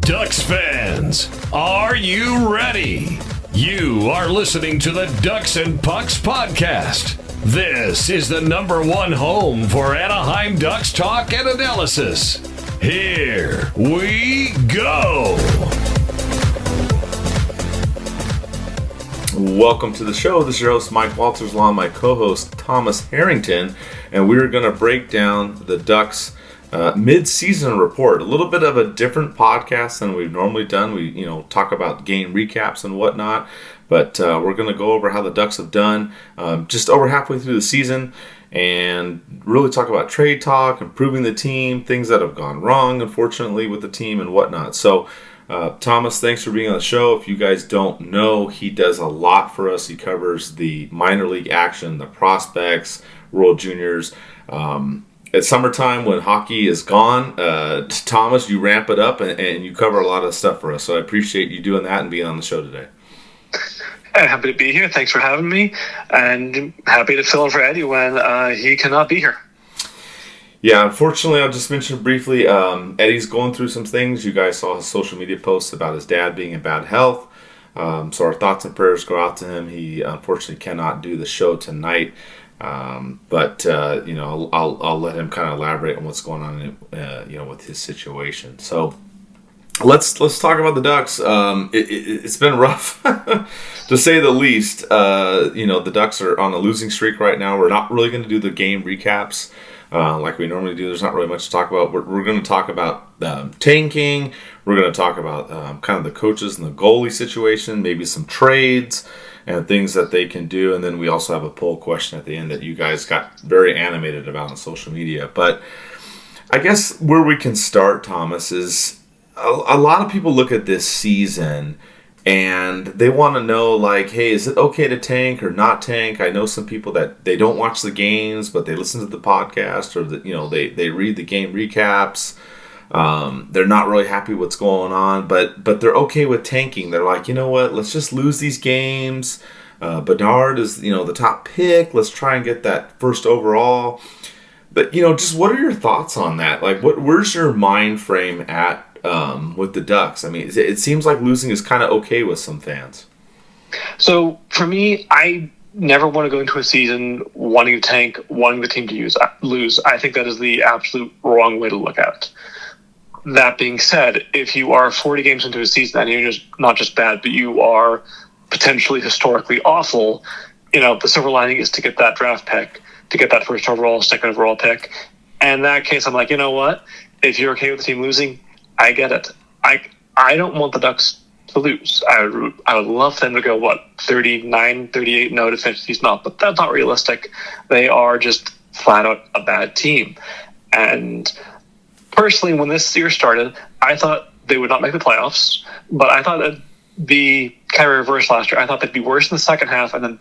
Ducks fans, are you ready? You are listening to the DucksNPucks podcast. This is the #1 home for Anaheim Ducks talk and analysis. Here we go. Welcome to the show. This is your host, Mike Walters, along with my co-host, Thomas Harrington, and we're going to break down the Ducks mid-season report. A little bit of a different podcast than we've normally done. We, talk about game recaps and whatnot, but we're going to go over how the Ducks have done just over halfway through the season and really talk about trade talk, improving the team, things that have gone wrong, unfortunately, with the team and whatnot. So, Thomas, thanks for being on the show. If you guys don't know, he does a lot for us. He covers the minor league action, the prospects, World Juniors. It's summertime when hockey is gone. Thomas, you ramp it up and you cover a lot of stuff for us. So I appreciate you doing that and being on the show today. Happy to be here. Thanks for having me. And happy to fill in for Eddie when he cannot be here. Yeah, unfortunately, I'll just mention briefly, Eddie's going through some things. You guys saw his social media posts about his dad being in bad health. So our thoughts and prayers go out to him. He unfortunately cannot do the show tonight. But I'll let him kind of elaborate on what's going on, with his situation. So let's talk about the Ducks. It's been rough, to say the least. The Ducks are on a losing streak right now. We're not really going to do the game recaps like we normally do. There's not really much to talk about. We're going to talk about tanking. We're going to talk about kind of the coaches and the goalie situation, maybe some trades and things that they can do. And then we also have a poll question at the end that you guys got very animated about on social media. But I guess where we can start, Thomas, is a lot of people look at this season and they want to know, like, hey, is it okay to tank or not tank? I know some people that they don't watch the games, but they listen to the podcast or they read the game recaps. They're not really happy what's going on, but they're okay with tanking. They're like, you know what, let's just lose these games. Bedard is, the top pick. Let's try and get that first overall. But, just what are your thoughts on that? Like, where's your mind frame at with the Ducks? I mean, it seems like losing is kind of okay with some fans. So, for me, I never want to go into a season wanting to tank, wanting the team to lose. I think that is the absolute wrong way to look at it. That being said, if you are 40 games into a season and you're just not just bad, but you are potentially historically awful, the silver lining is to get that draft pick, to get that first overall, second overall pick. And in that case, I'm like, you know what? If you're okay with the team losing, I get it. I don't want the Ducks to lose. I would love them to go, 39, 38, no, to finish the season off, but that's not realistic. They are just flat out a bad team. And personally, when this year started, I thought they would not make the playoffs, but I thought it'd be kind of reversed last year. I thought they'd be worse in the second half and then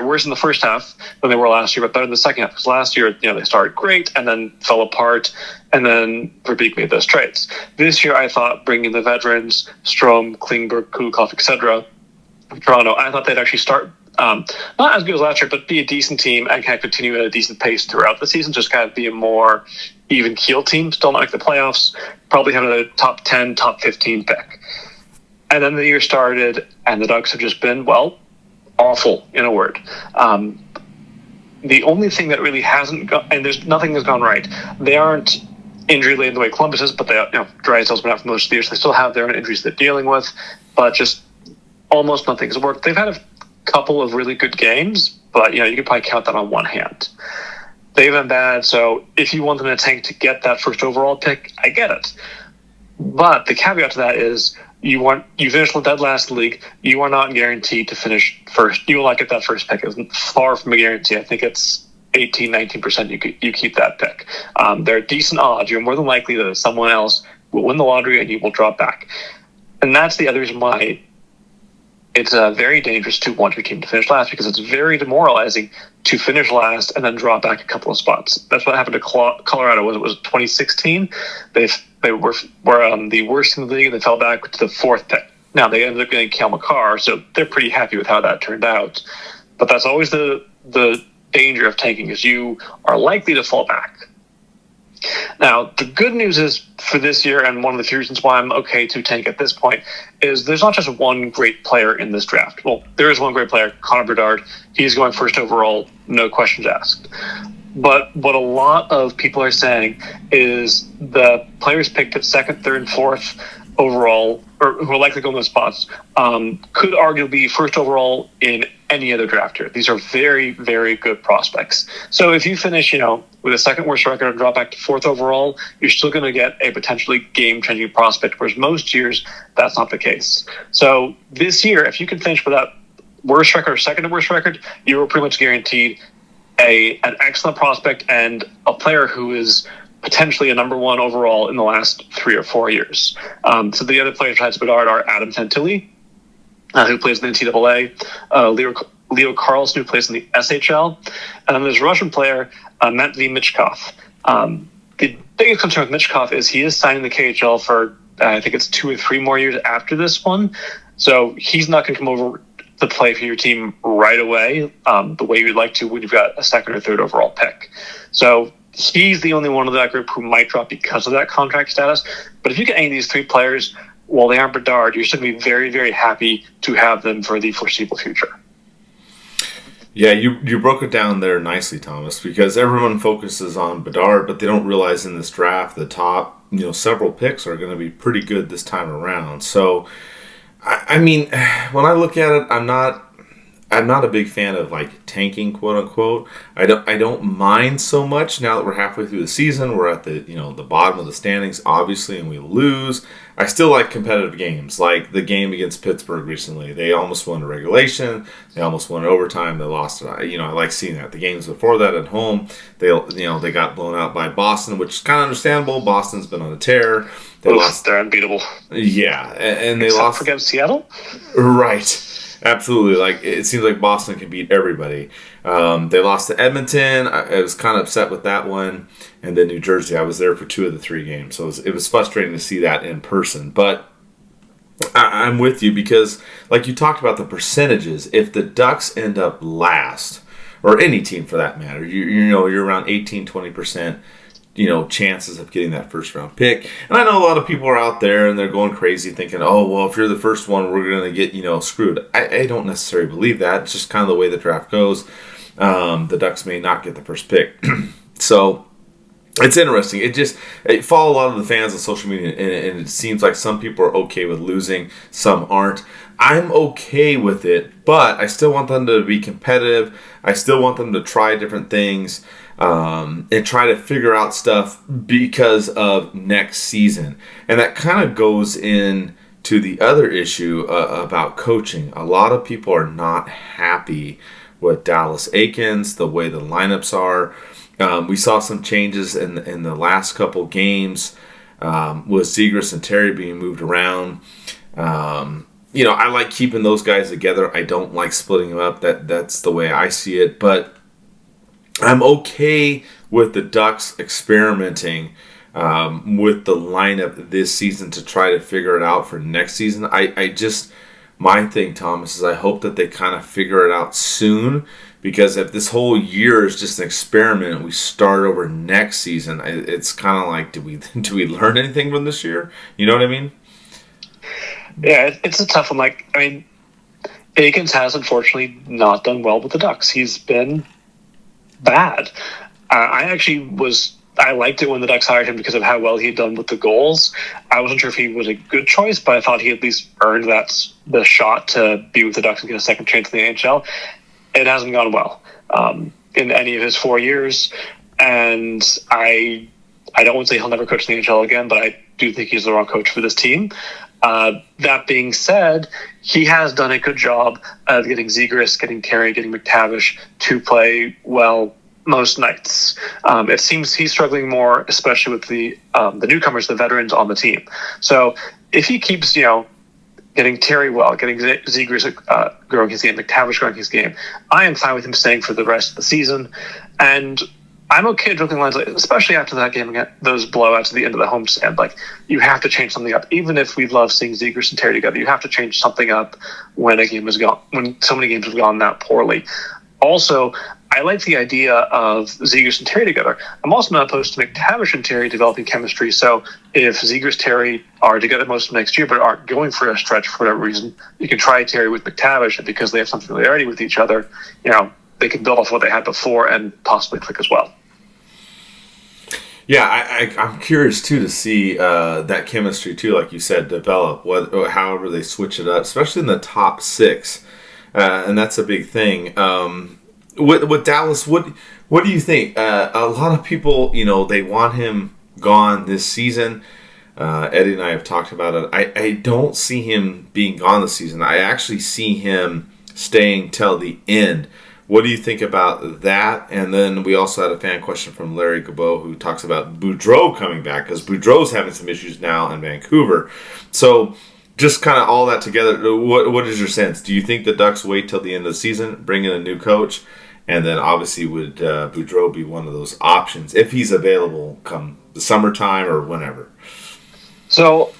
worse in the first half than they were last year, but better in the second half. Because last year, they started great and then fell apart, and then Verbeek made those trades. This year, I thought bringing the veterans, Strome, Klingberg, Kulikov, etc., Toronto, I thought they'd actually start not as good as last year, but be a decent team and kind of continue at a decent pace throughout the season, just kind of be a more even-keel team, still not make the playoffs, probably have a top 10, top 15 pick. And then the year started, and the Ducks have just been, awful, in a word. The only thing that really hasn't gone, and there's nothing that's gone right, they aren't injury-laden the way Columbus is, but they, Draisaitl's been out for most of the year, so they still have their own injuries they're dealing with, but just almost nothing has worked. They've had a couple of really good games, but, you could probably count that on one hand. They've been bad, so if you want them to tank to get that first overall pick, I get it. But the caveat to that is you finished dead last in the league. You are not guaranteed to finish first. You will not get that first pick. It's far from a guarantee. I think it's 18, 19% you keep that pick. They're decent odds. You're more than likely that someone else will win the lottery and you will drop back. And that's the other reason why it's very dangerous to want your team to finish last, because it's very demoralizing to finish last and then drop back a couple of spots. That's what happened to Colorado. Was it 2016? They were the worst in the league, and they fell back to the fourth pick. Now, they ended up getting Cale Makar, so they're pretty happy with how that turned out. But that's always the danger of tanking, is you are likely to fall back. Now, the good news is for this year, and one of the few reasons why I'm okay to tank at this point, is there's not just one great player in this draft. Well, there is one great player, Connor Bedard. He's going first overall, no questions asked. But what a lot of people are saying is the players picked at second, third, and fourth overall, or who are likely to go in those spots, could arguably be first overall in any other draft here. These are very, very good prospects. So if you finish, with a second worst record and drop back to fourth overall, you're still going to get a potentially game-changing prospect, whereas most years that's not the case. So this year, if you can finish with that worst record or second to worst record, you are pretty much guaranteed an excellent prospect and a player who is potentially a number one overall in the last 3 or 4 years. So the other players besides Bedard are Adam Fantilli, who plays in the NCAA, Leo Carlson, who plays in the SHL, and then there's a Russian player, Matvey Michkov. The biggest concern with Michkov is he is signing the KHL for, I think it's 2 or 3 more years after this one. So he's not going to come over to play for your team right away the way you'd like to when you've got a second or third overall pick. So he's the only one of that group who might drop because of that contract status. But if you get any of these 3 players, while they aren't Bedard, you're still going to be very, very happy to have them for the foreseeable future. Yeah, you broke it down there nicely, Thomas, because everyone focuses on Bedard, but they don't realize in this draft the top, several picks are going to be pretty good this time around. So, I mean, when I look at it, I'm not a big fan of tanking, quote unquote. I don't mind so much now that we're halfway through the season. We're at the the bottom of the standings, obviously, and we lose. I still like competitive games, like the game against Pittsburgh recently. They almost won in regulation. They almost won in overtime. They lost. I like seeing that. The games before that at home, they got blown out by Boston, which is kind of understandable. Boston's been on a tear. They lost. They're unbeatable. Yeah, and they lost against Seattle. Right. Absolutely. It seems like Boston can beat everybody. They lost to Edmonton. I was kind of upset with that one. And then New Jersey. I was there for 2 of the 3 games. So it was frustrating to see that in person. But I'm with you because, like you talked about the percentages, if the Ducks end up last, or any team for that matter, you're around 18-20%. Chances of getting that first round pick. And I know a lot of people are out there and they're going crazy thinking, oh, well, if you're the first one, we're going to get, screwed. I don't necessarily believe that. It's just kind of the way the draft goes. The Ducks may not get the first pick. So it's interesting. It follow a lot of the fans on social media, and it seems like some people are okay with losing, some aren't. I'm okay with it, but I still want them to be competitive. I still want them to try different things. And try to figure out stuff because of next season. And that kind of goes into the other issue about coaching. A lot of people are not happy with Dallas Eakins, the way the lineups are. We saw some changes in the last couple games with Zegras and Terry being moved around. I like keeping those guys together. I don't like splitting them up. That's the way I see it. But I'm okay with the Ducks experimenting with the lineup this season to try to figure it out for next season. My thing, Thomas, is I hope that they kind of figure it out soon, because if this whole year is just an experiment and we start over next season, it's kind of like, do we learn anything from this year? You know what I mean? Yeah, it's a tough one. Eakins has unfortunately not done well with the Ducks. He's been bad. I liked it when the Ducks hired him because of how well he had done with the goals. I wasn't sure if he was a good choice, but I thought he at least earned the shot to be with the Ducks and get a second chance in the NHL. It hasn't gone well in any of his 4 years, and I don't want to say he'll never coach in the NHL again, but I do think he's the wrong coach for this team. That being said, he has done a good job of getting Zegras, getting Terry, getting McTavish to play well most nights. It seems he's struggling more, especially with the newcomers, the veterans on the team. So if he keeps, getting Terry well, getting Zegras growing his game, McTavish growing his game, I am fine with him staying for the rest of the season. And I'm okay joking lines, especially after that game, those blowouts at the end of the homestand. You have to change something up. Even if we love seeing Zegras and Terry together, you have to change something up when a game is gone, when so many games have gone that poorly. Also, I like the idea of Zegras and Terry together. I'm also not opposed to McTavish and Terry developing chemistry. So if Zegras Terry are together most of next year, but aren't going for a stretch for whatever reason, you can try Terry with McTavish, and because they have some familiarity with each other, they can build off what they had before and possibly click as well. Yeah, I'm curious too to see that chemistry too, like you said, develop. However they switch it up, especially in the top 6, and that's a big thing. With Dallas, what do you think? A lot of people, they want him gone this season. Eddie and I have talked about it. I don't see him being gone this season. I actually see him staying till the end. What do you think about that? And then we also had a fan question from Larry Gabo who talks about Boudreau coming back because Boudreau's having some issues now in Vancouver. So just kind of all that together, what is your sense? Do you think the Ducks wait till the end of the season, bring in a new coach, and then obviously would Boudreau be one of those options if he's available come the summertime or whenever? So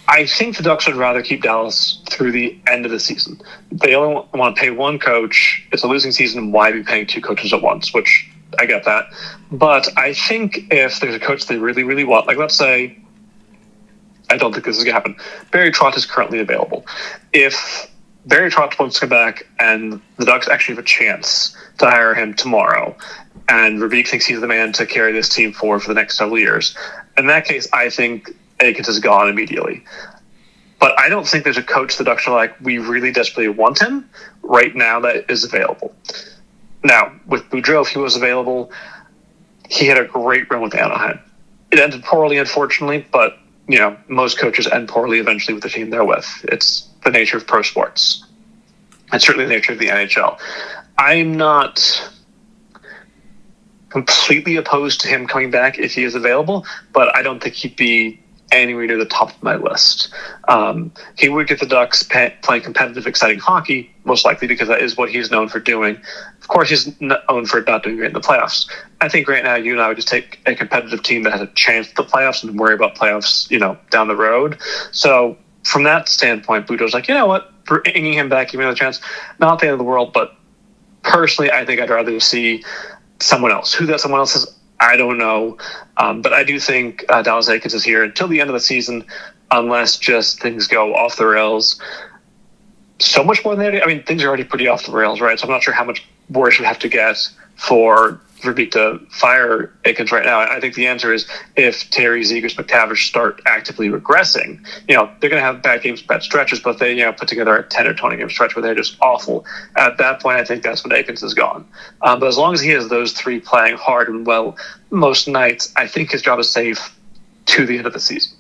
I think the Ducks would rather keep Dallas through the end of the season. They only want to pay one coach. It's a losing season. Why be paying 2 coaches at once? Which I get that. But I think if there's a coach they really, really want, like let's say, I don't think this is going to happen. Barry Trotz is currently available. If Barry Trotz wants to come back and the Ducks actually have a chance to hire him tomorrow, and Verbeek thinks he's the man to carry this team forward for the next several years, in that case, I think Akins is gone immediately. But I don't think there's a coach the Ducks are like, we really desperately want him right now that is available. Now, with Boudreau, if he was available, he had a great run with Anaheim. It ended poorly, unfortunately, but most coaches end poorly eventually with the team they're with. It's the nature of pro sports. It's certainly the nature of the NHL. I'm not completely opposed to him coming back if he is available, but I don't think he'd be anywhere near the top of my list. He would get the Ducks playing competitive, exciting hockey, most likely because that is what he's known for doing. Of course, he's known for not doing great in the playoffs. I think right now you and I would just take a competitive team that has a chance at the playoffs and worry about playoffs, down the road. So from that standpoint, Boudreau's like, you know what, bringing him back, giving him a chance, not the end of the world, but personally, I think I'd rather see someone else. Who that someone else is, I don't know. But I do think Dallas Akins is here until the end of the season, unless just things go off the rails so much more than that. I mean, things are already pretty off the rails, right? So I'm not sure how much worse we have to get for Verbeek to fire Akins right now. I think the answer is if Terry, Zegras, McTavish start actively regressing, they're going to have bad games, bad stretches, but they put together a 10 or 20 game stretch where they're just awful. At that point, I think that's when Akins is gone. But as long as he has those 3 playing hard and well most nights, I think his job is safe to the end of the season.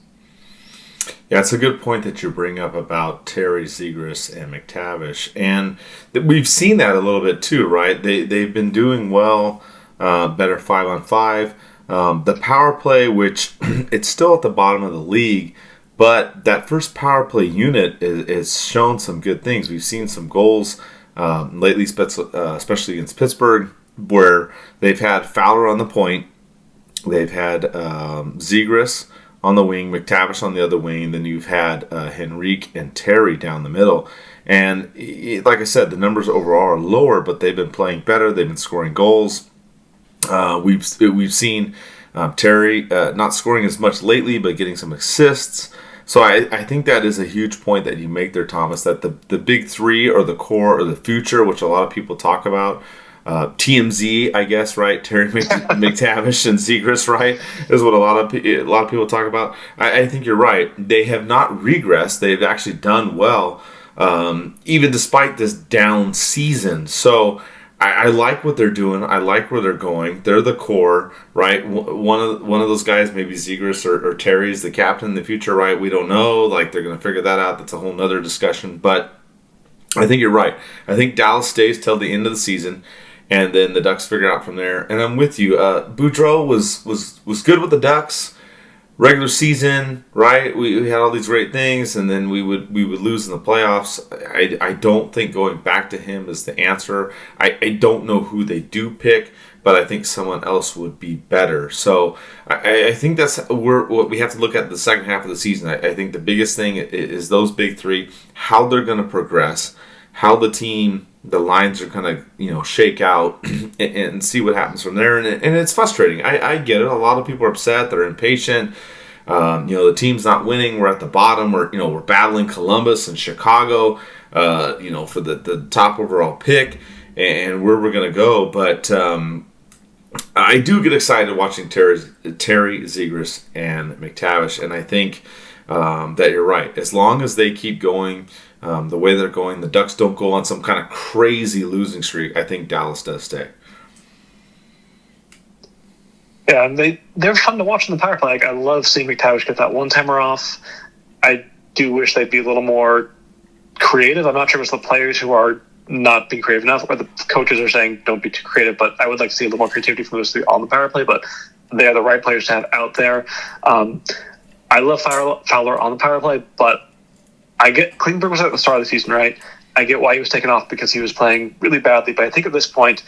Yeah, it's a good point that you bring up about Terry, Zegras, and McTavish. And we've seen that a little bit too, right? They've been doing well, better 5-on-5. The power play, which it's still at the bottom of the league, but that first power play unit is shown some good things. We've seen some goals lately, especially against Pittsburgh, where they've had Fowler on the point. They've had Zegras on the wing, McTavish on the other wing. Then you've had Henrique and Terry down the middle. And like I said, the numbers overall are lower, but they've been playing better. They've been scoring goals. We've seen Terry not scoring as much lately, but getting some assists. So I think that is a huge point that you make there, Thomas, that the big 3 are the core or the future, which a lot of people talk about. TMZ, I guess, right? Terry McTavish and Zegras, right? Is what a lot of people talk about. I think you're right. They have not regressed. They've actually done well, even despite this down season. So I like what they're doing. I like where they're going. They're the core, right? One of those guys, maybe Zegras or Terry's the captain in the future, right? We don't know. Like, they're going to figure that out. That's a whole nother discussion. But I think you're right. I think Dallas stays till the end of the season, and then the Ducks figure out from there. And I'm with you. Boudreau was good with the Ducks. Regular season, right? We had all these great things, and then we would lose in the playoffs. I don't think going back to him is the answer. I don't know who they do pick, but I think someone else would be better. So I think that's what we have to look at the second half of the season. I think the biggest thing is those big 3, how they're going to progress, how the team the lines are going to, shake out and see what happens from there. And it's frustrating. I get it. A lot of people are upset. They're impatient. The team's not winning. We're at the bottom. We're battling Columbus and Chicago, for the top overall pick and where we're going to go. But I do get excited watching Terry Zegras and McTavish. And I think that you're right. As long as they keep going the way they're going, the Ducks don't go on some kind of crazy losing streak, I think Dallas does stay. Yeah, and they're fun to watch in the power play. Like, I love seeing McTavish get that one-timer off. I do wish they'd be a little more creative. I'm not sure if it's the players who are not being creative enough or the coaches are saying don't be too creative, but I would like to see a little more creativity from those three on the power play, but they are the right players to have out there. I love Fowler on the power play, but I get Klingberg was at the start of the season, right? I get why he was taken off because he was playing really badly, but I think at this point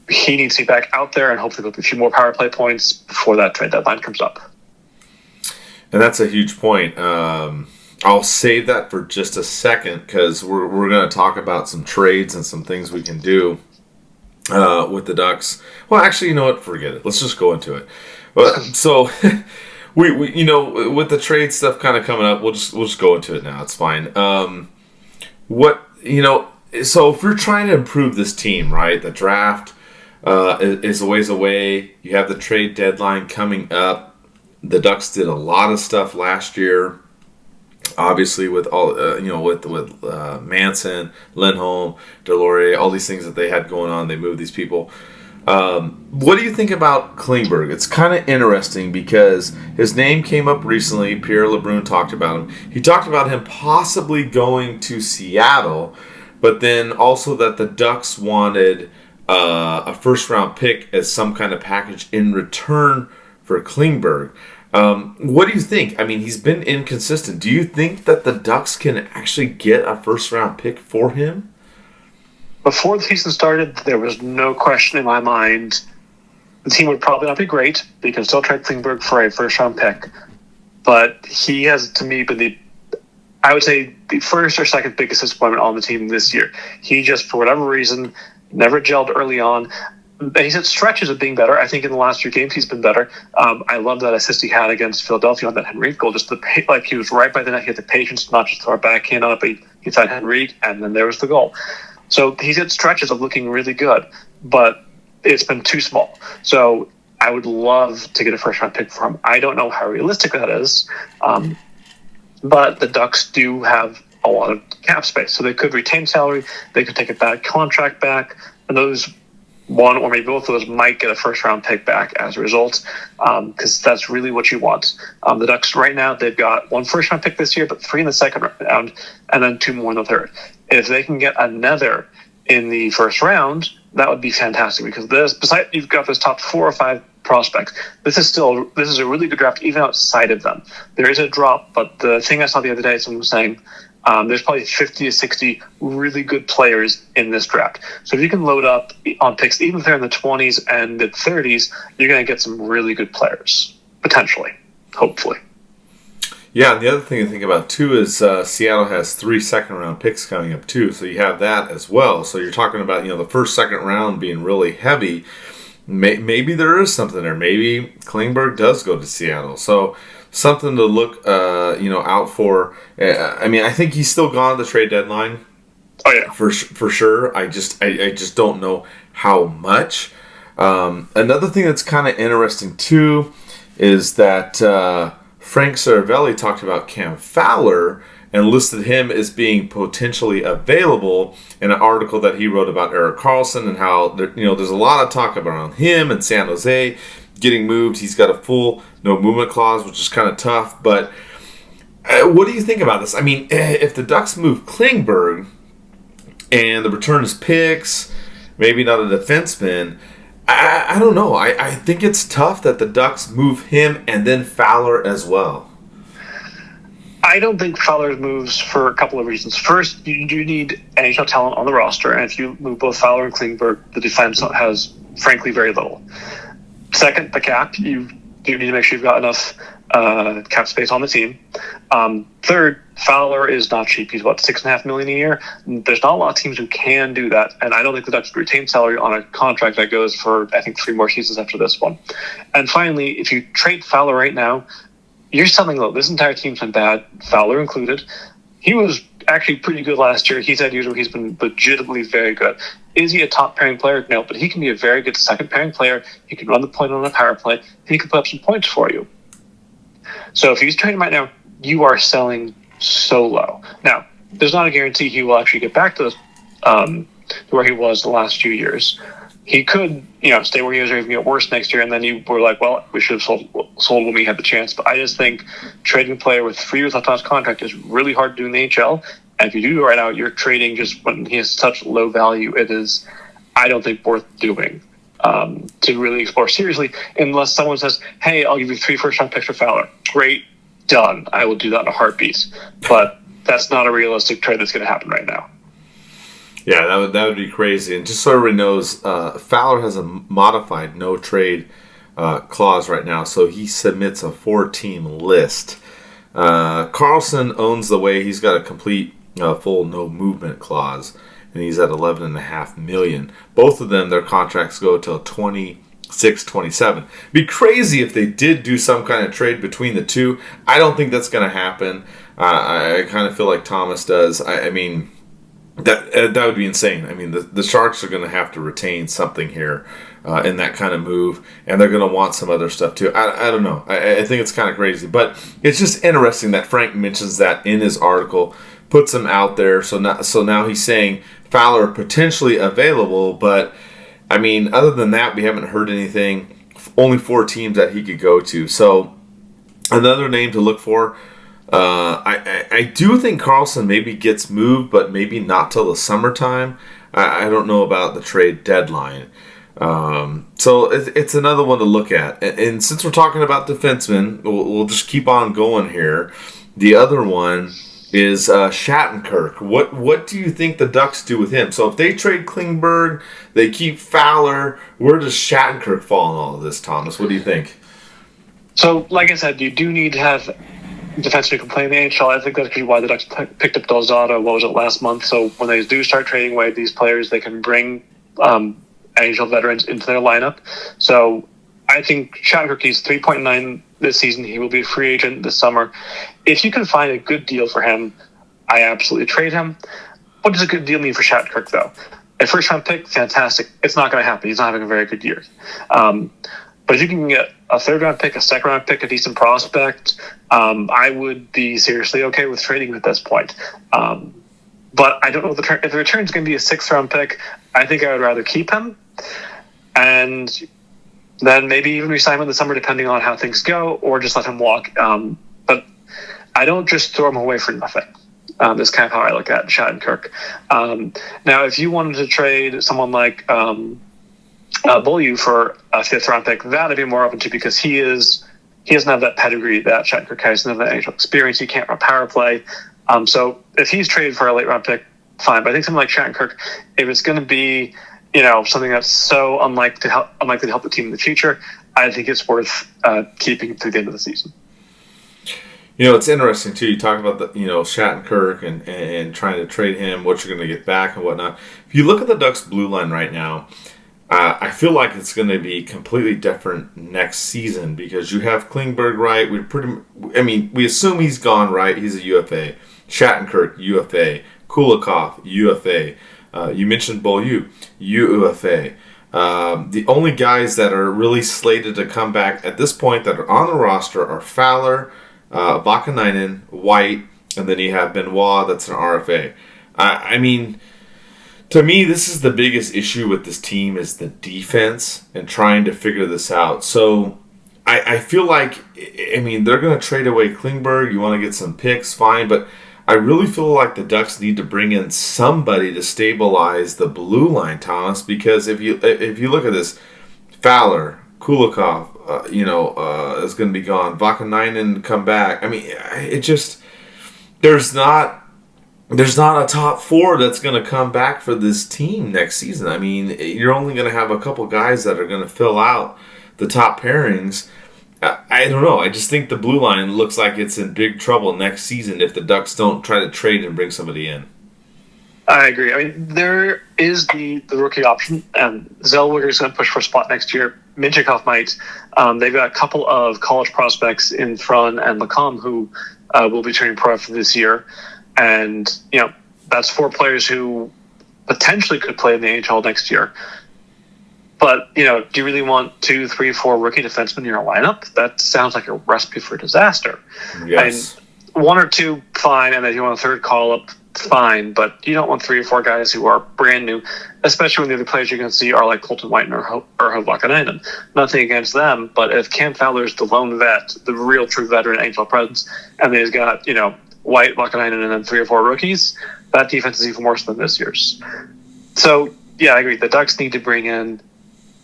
he needs to be back out there and hopefully get a few more power play points before that trade deadline comes up. And that's a huge point. I'll save that for just a second because we're going to talk about some trades and some things we can do with the Ducks. Well, actually, you know what? Forget it. Let's just go into it. So, we with the trade stuff kind of coming up, we'll just go into it now. It's fine. So if you're trying to improve this team, right? The draft is a ways away. You have the trade deadline coming up. The Ducks did a lot of stuff last year. Obviously, with all with Manson, Lindholm, Delorier, all these things that they had going on, they moved these people. What do you think about Klingberg? It's kind of interesting because his name came up recently. Pierre LeBrun talked about him. He talked about him possibly going to Seattle, but then also that the Ducks wanted a first-round pick as some kind of package in return for Klingberg. What do you think? I mean, he's been inconsistent. Do you think that the Ducks can actually get a first-round pick for him? Before the season started, there was no question in my mind the team would probably not be great. They can still trade Klingberg for a first-round pick. But he has, to me, been the first or second biggest disappointment on the team this year. He just, for whatever reason, never gelled early on. He's had stretches of being better. I think in the last few games he's been better. I love that assist he had against Philadelphia on that Henrique goal. Just he was right by the net. He had the patience to not just throw a backhand on it, but he tried Henrique, and then there was the goal. So he's had stretches of looking really good, but it's been too small. So I would love to get a first-round pick for him. I don't know how realistic that is, but the Ducks do have a lot of cap space. So they could retain salary, they could take a bad contract back, and those one or maybe both of those might get a first-round pick back as a result, because that's really what you want. The Ducks right now, they've got one first-round pick this year, but 3 in the second round, and then 2 more in the third. If they can get another in the first round, that would be fantastic, because besides you've got those top 4 or 5 prospects, this is a really good draft even outside of them. There is a drop, but the thing I saw the other day, someone was saying, there's probably 50 to 60 really good players in this draft. So if you can load up on picks, even if they're in the 20s and the 30s, you're going to get some really good players, potentially, hopefully. Yeah, and the other thing to think about, too, is Seattle has 3 second-round picks coming up, too. So you have that as well. So you're talking about, the first, second round being really heavy. Maybe there is something there. Maybe Klingberg does go to Seattle. So something to look, out for. I think he's still gone to the trade deadline. Oh yeah, for sure. I just don't know how much. Another thing that's kind of interesting too is that Frank Saravelli talked about Cam Fowler and listed him as being potentially available in an article that he wrote about Erik Karlsson and how there's a lot of talk around him and San Jose getting moved. He's got a full no movement clause, which is kind of tough. But what do you think about this? I mean, if the Ducks move Klingberg and the return is picks, maybe not a defenseman, I don't know. I think it's tough that the Ducks move him and then Fowler as well. I don't think Fowler moves for a couple of reasons. First, you do need NHL talent on the roster, and if you move both Fowler and Klingberg, the defense has, frankly, very little. Second, the cap. You do need to make sure you've got enough cap space on the team. Third, Fowler is not cheap. He's about $6.5 million a year. There's not a lot of teams who can do that, and I don't think the Ducks retain salary on a contract that goes for, I think, 3 more seasons after this one. And finally, if you trade Fowler right now, you're selling low. This entire team's been bad, Fowler included. He was actually pretty good last year. He's been legitimately very good. Is he a top pairing player? No, but he can be a very good second pairing player. He can run the point on a power play, and he can put up some points for you. So if he's trading right now, you are selling so low. Now, there's not a guarantee he will actually get back to where he was the last few years. He could, stay where he is or even get worse next year, and then you were like, well, we should have sold when we had the chance. But I just think trading a player with 3 years left on his contract is really hard to do in the NHL. And if you do right now, you're trading just when he has such low value. It is, I don't think, worth doing to really explore seriously, unless someone says, hey, I'll give you 3 first-round picks for Fowler. Great, done. I will do that in a heartbeat. But that's not a realistic trade that's going to happen right now. Yeah, that would be crazy. And just so everybody knows, Fowler has a modified no-trade clause right now, so he submits a 4-team list. Carlson owns the way. He's got a complete full no-movement clause, and he's at $11.5 million. Both of them, their contracts go till 26-27. It'd be crazy if they did do some kind of trade between the two. I don't think that's going to happen. I kind of feel like Thomas does. I mean, that would be insane. I mean, the Sharks are going to have to retain something here in that kind of move, and they're going to want some other stuff too. I don't know. I think it's kind of crazy, but it's just interesting that Frank mentions that in his article, puts him out there. So now he's saying Fowler potentially available, but I mean, other than that, we haven't heard anything. Only 4 teams that he could go to. So another name to look for. I do think Carlson maybe gets moved, but maybe not till the summertime. I don't know about the trade deadline. So it's another one to look at. And since we're talking about defensemen, we'll just keep on going here. The other one is Shattenkirk. What do you think the Ducks do with him? So if they trade Klingberg, they keep Fowler, where does Shattenkirk fall in all of this, Thomas? What do you think? So, like I said, you do need to have defensemen who can play in the NHL. I think that's actually why the Ducks picked up Delzato, last month. So when they do start trading away these players, they can bring NHL veterans into their lineup. So I think Shattenkirk is 3.9 this season. He will be a free agent this summer. If you can find a good deal for him, I absolutely trade him. What does a good deal mean for Shattenkirk, though? A first-round pick, fantastic. It's not going to happen. He's not having a very good year. But if you can get a third-round pick, a second-round pick, a decent prospect, I would be seriously okay with trading him at this point. But I don't know if the return is going to be a 6th-round pick. I think I would rather keep him and then maybe even resign him in the summer depending on how things go, or just let him walk. But I don't just throw him away for nothing. That's kind of how I look at Shattenkirk. Now, if you wanted to trade someone like Beaulieu for a 5th-round pick, that I'd be more open to, because he doesn't have that pedigree that Shattenkirk has. He doesn't have that NHL experience. He can't run power play. So if he's traded for a late-round pick, fine. But I think something like Shattenkirk, if it's going to be something that's so unlikely to help the team in the future, I think it's worth keeping through the end of the season. It's interesting too. You talk about the Shattenkirk and trying to trade him, what you're going to get back and whatnot. If you look at the Ducks blue line right now, I feel like it's going to be completely different next season, because you have Klingberg, right? We assume he's gone, right? He's a UFA. Shattenkirk, UFA. Kulikov, UFA. You mentioned Beaulieu, UFA. The only guys that are really slated to come back at this point that are on the roster are Fowler, Vakanainen, White, and then you have Benoit, that's an RFA. To me, this is the biggest issue with this team, is the defense and trying to figure this out. So I feel like, they're going to trade away Klingberg. You want to get some picks, fine, but I really feel like the Ducks need to bring in somebody to stabilize the blue line, Thomas, because if you look at this, Fowler, Kulikov, is going to be gone. Vakanainen come back. There's not a top 4 that's going to come back for this team next season. You're only going to have a couple guys that are going to fill out the top pairings. I don't know. I just think the blue line looks like it's in big trouble next season if the Ducks don't try to trade and bring somebody in. I agree. I mean, there is the rookie option, and Zellweger is going to push for a spot next year. Minchikov might. They've got a couple of college prospects in Thrun and Lacombe who will be turning pro after this year. And, that's 4 players who potentially could play in the NHL next year. But, do you really want 2, 3, 4 rookie defensemen in your lineup? That sounds like a recipe for disaster. Yes. And 1 or 2, fine, and then you want a third call-up, fine, but you don't want 3 or 4 guys who are brand new, especially when the other players you're going to see are like Colton White or Hovakainen. Nothing against them, but if Cam Fowler's the lone vet, the real true veteran NHL presence, and he's got, White, Vakanainen, and then 3 or 4 rookies, that defense is even worse than this year's. So, yeah, I agree. The Ducks need to bring in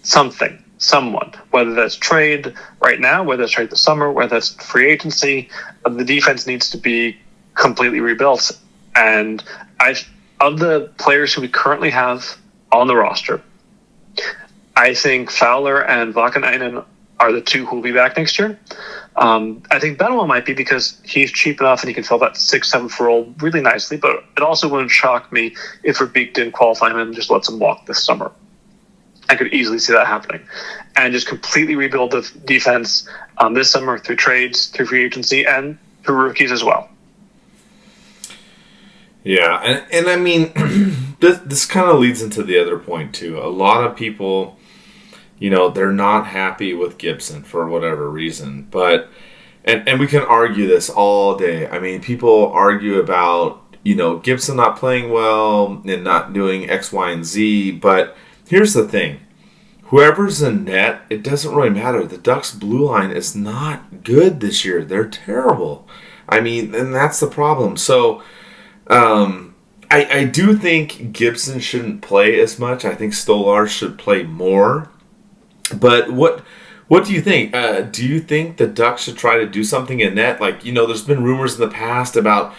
someone, whether that's trade right now, whether that's trade this summer, whether that's free agency. The defense needs to be completely rebuilt. And of the players who we currently have on the roster, I think Fowler and Vakanainen are the 2 who will be back next year. I think Benoit might be because he's cheap enough and he can fill that 6-7 role really nicely, but it also wouldn't shock me if Verbeek didn't qualify him and just lets him walk this summer. I could easily see that happening. And just completely rebuild the defense this summer through trades, through free agency, and through rookies as well. Yeah, and I mean, this kind of leads into the other point, too. A lot of people, they're not happy with Gibson for whatever reason. But, and we can argue this all day. I mean, people argue about, Gibson not playing well and not doing X, Y, and Z. But here's the thing. Whoever's in net, it doesn't really matter. The Ducks' blue line is not good this year. They're terrible. I mean, and that's the problem. So, I do think Gibson shouldn't play as much. I think Stolarz should play more. But what do you think? Do you think the Ducks should try to do something in net? Like, there's been rumors in the past about,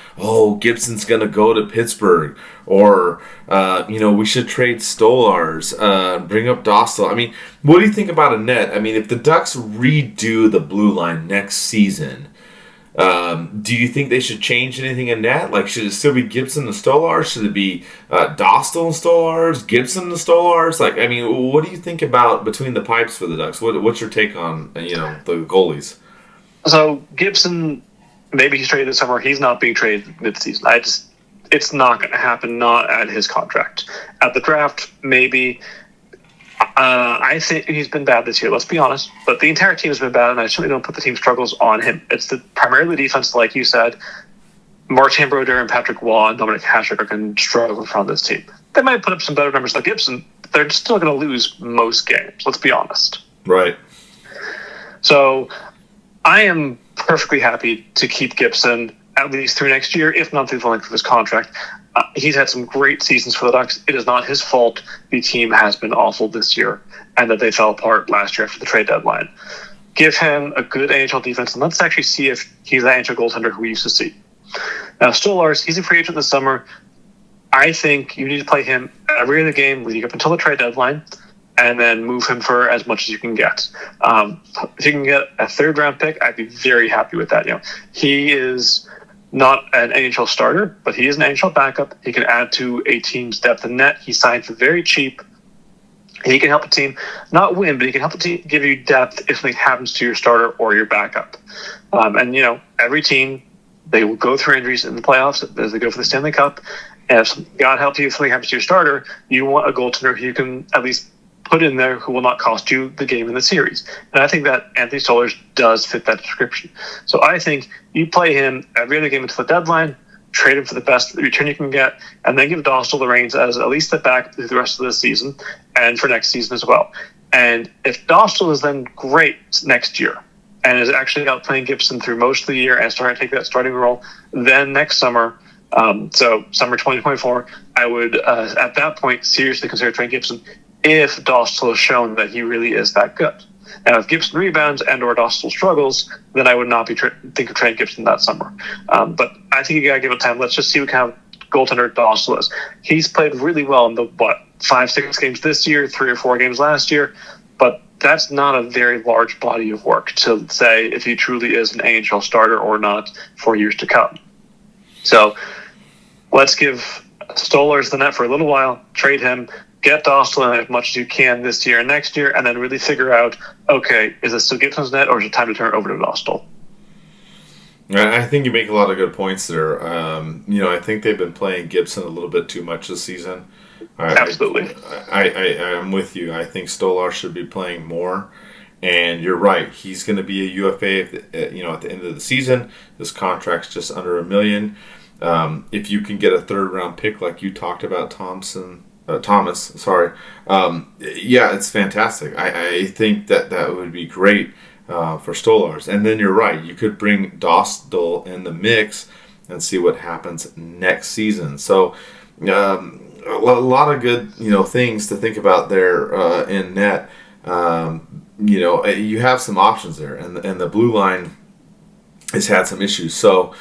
Gibson's going to go to Pittsburgh. Or, we should trade Stolarz, bring up Dostal. I mean, what do you think about a net? I mean, if the Ducks redo the blue line next season, do you think they should change anything in that? Like, should it still be Gibson and Stolarz? Should it be Dostal and Stolarz, Gibson and Stolarz? Like, I mean, what do you think about between the pipes for the Ducks? What's your take on, the goalies? So, Gibson, maybe he's traded this summer. He's not being traded midseason. It's not going to happen, not at his contract. At the draft, maybe. I think he's been bad this year, let's be honest. But the entire team has been bad, and I certainly don't put the team's struggles on him. It's primarily the defense, like you said. Martin Brodeur and Patrick Waugh and Dominic Hasek are going to struggle in front of this team. They might put up some better numbers like Gibson, but they're still going to lose most games, let's be honest. Right. So I am perfectly happy to keep Gibson at least through next year, if not through the length of his contract. He's had some great seasons for the Ducks. It is not his fault the team has been awful this year and that they fell apart last year after the trade deadline. Give him a good NHL defense, and let's actually see if he's the NHL goaltender who we used to see. Now, Stolarz, he's a free agent this summer. I think you need to play him every other game leading up until the trade deadline and then move him for as much as you can get. If you can get a third-round pick, I'd be very happy with that. He is not an NHL starter, but he is an NHL backup. He can add to a team's depth in net. He signed for very cheap. He can help a team not win, but he can help a team give you depth if something happens to your starter or your backup. Every team, they will go through injuries in the playoffs as they go for the Stanley Cup. And if God help you, if something happens to your starter, you want a goaltender who you can at least put in there who will not cost you the game in the series. And I think that Anthony Stolarz does fit that description. So I think you play him every other game until the deadline, trade him for the best return you can get, and then give Dostal the reins as at least the back through the rest of the season and for next season as well. And if Dostal is then great next year and is actually out playing Gibson through most of the year and starting to take that starting role, then next summer, so summer 2024, I would at that point seriously consider trading Gibson if Dostal has shown that he really is that good. Now, if Gibson rebounds and or Dostal struggles, then I would not be think of trading Gibson that summer. But I think you got to give it time. Let's just see what kind of goaltender Dostal is. He's played really well in the, 5-6 games this year, 3 or 4 games last year. But that's not a very large body of work to say if he truly is an AHL starter or not for years to come. So let's give Stolarz the net for a little while, trade him, get Dostal in as much as you can this year and next year, and then really figure out, okay, is this still Gibson's net or is it time to turn it over to Dostal? I think you make a lot of good points there. I think they've been playing Gibson a little bit too much this season. Absolutely. I'm with you. I think Stolarz should be playing more. And you're right. He's going to be a UFA at the end of the season. His contract's just under $1 million. If you can get a third-round pick like you talked about, Thomas, it's fantastic. I think that would be great for Stolarz. And then you're right. You could bring Dostal in the mix and see what happens next season. So a lot of good things to think about there in net. You have some options there, and the blue line has had some issues. So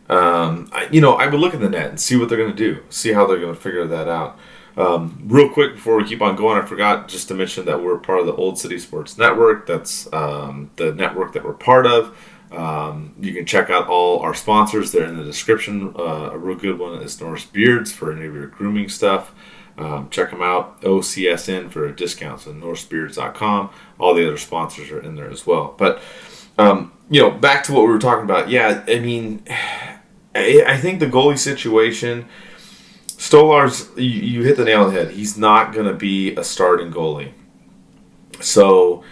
I would look at the net and see what they're going to do, see how they're going to figure that out. Real quick before we keep on going, I forgot just to mention that we're part of the Old City Sports Network. That's the network that we're part of. You can check out all our sponsors. They're in the description. A real good one is Norris Beards for any of your grooming stuff. Check them out. OCSN for a discount. So norrisbeards.com. All the other sponsors are in there as well. But, back to what we were talking about. Yeah, I mean, I think the goalie situation, Stolarz, you hit the nail on the head. He's not going to be a starting goalie. So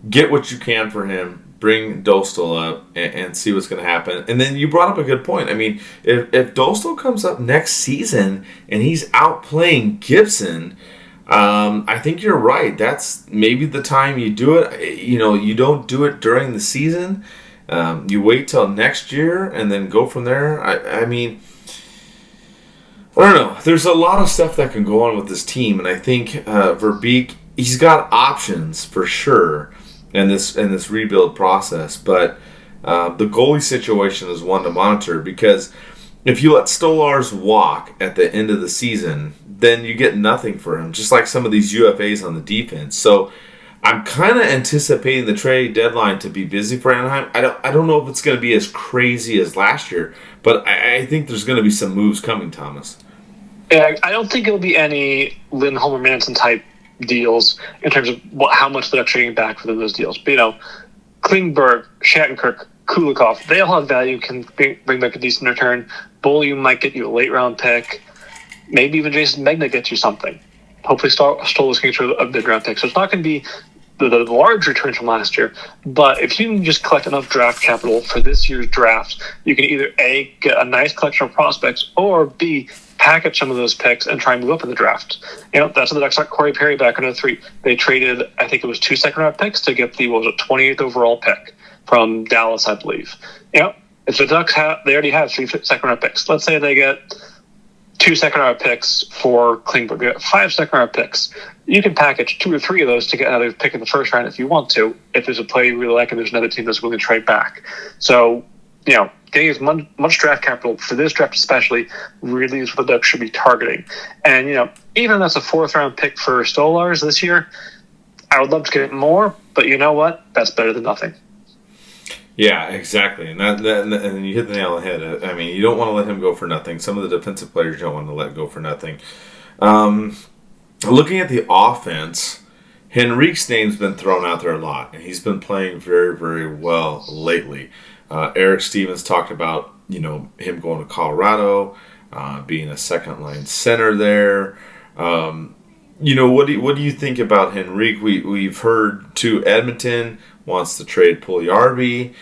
get what you can for him. Bring Dostal up and see what's going to happen. And then you brought up a good point. I mean, if Dostal comes up next season and he's out playing Gibson, I think you're right. That's maybe the time you do it. You don't do it during the season. You wait till next year and then go from there. I mean, I don't know. There's a lot of stuff that can go on with this team, and I think Verbeek, he's got options for sure in this rebuild process. But the goalie situation is one to monitor, because if you let Stolarz walk at the end of the season, then you get nothing for him, just like some of these UFAs on the defense. So I'm kind of anticipating the trade deadline to be busy for Anaheim. I don't know if it's going to be as crazy as last year, but I think there's going to be some moves coming, Thomas. Yeah, I don't think it'll be any Lindholm or Manson type deals in terms of how much they're trading back within those deals. But, Klingberg, Shattenkirk, Kulikov, they all have value, can bring back a decent return. Beaulieu might get you a late round pick. Maybe even Jason Megna gets you something. Hopefully Stolarz can get you a big round pick. So it's not going to be the large returns from last year. But if you can just collect enough draft capital for this year's draft, you can either A, get a nice collection of prospects, or B, package some of those picks and try and move up in the draft. That's what the Ducks got Corey Perry back in 2003. They traded, I think it was 2 second-round picks to get the 28th overall pick from Dallas, I believe. If the Ducks they already have 3 second-round picks. Let's say they get 2 second-round picks for Klingberg. You get 5 second-round picks. You can package 2 or 3 of those to get another pick in the first round if you want to, if there's a player you really like and there's another team that's willing to trade back. So, getting as much draft capital for this draft especially really is what the Ducks should be targeting. And, even if that's a 4th-round pick for Stolarz this year, I would love to get more, but you know what? That's better than nothing. Yeah, exactly. And and you hit the nail on the head. I mean, you don't want to let him go for nothing. Some of the defensive players you don't want to let go for nothing. Looking at the offense, Henrique's name's been thrown out there a lot, and he's been playing very, very well lately. Eric Stevens talked about, him going to Colorado, being a second-line center there. What do you think about Henrique? We've heard to Edmonton wants to trade Puljujarvi.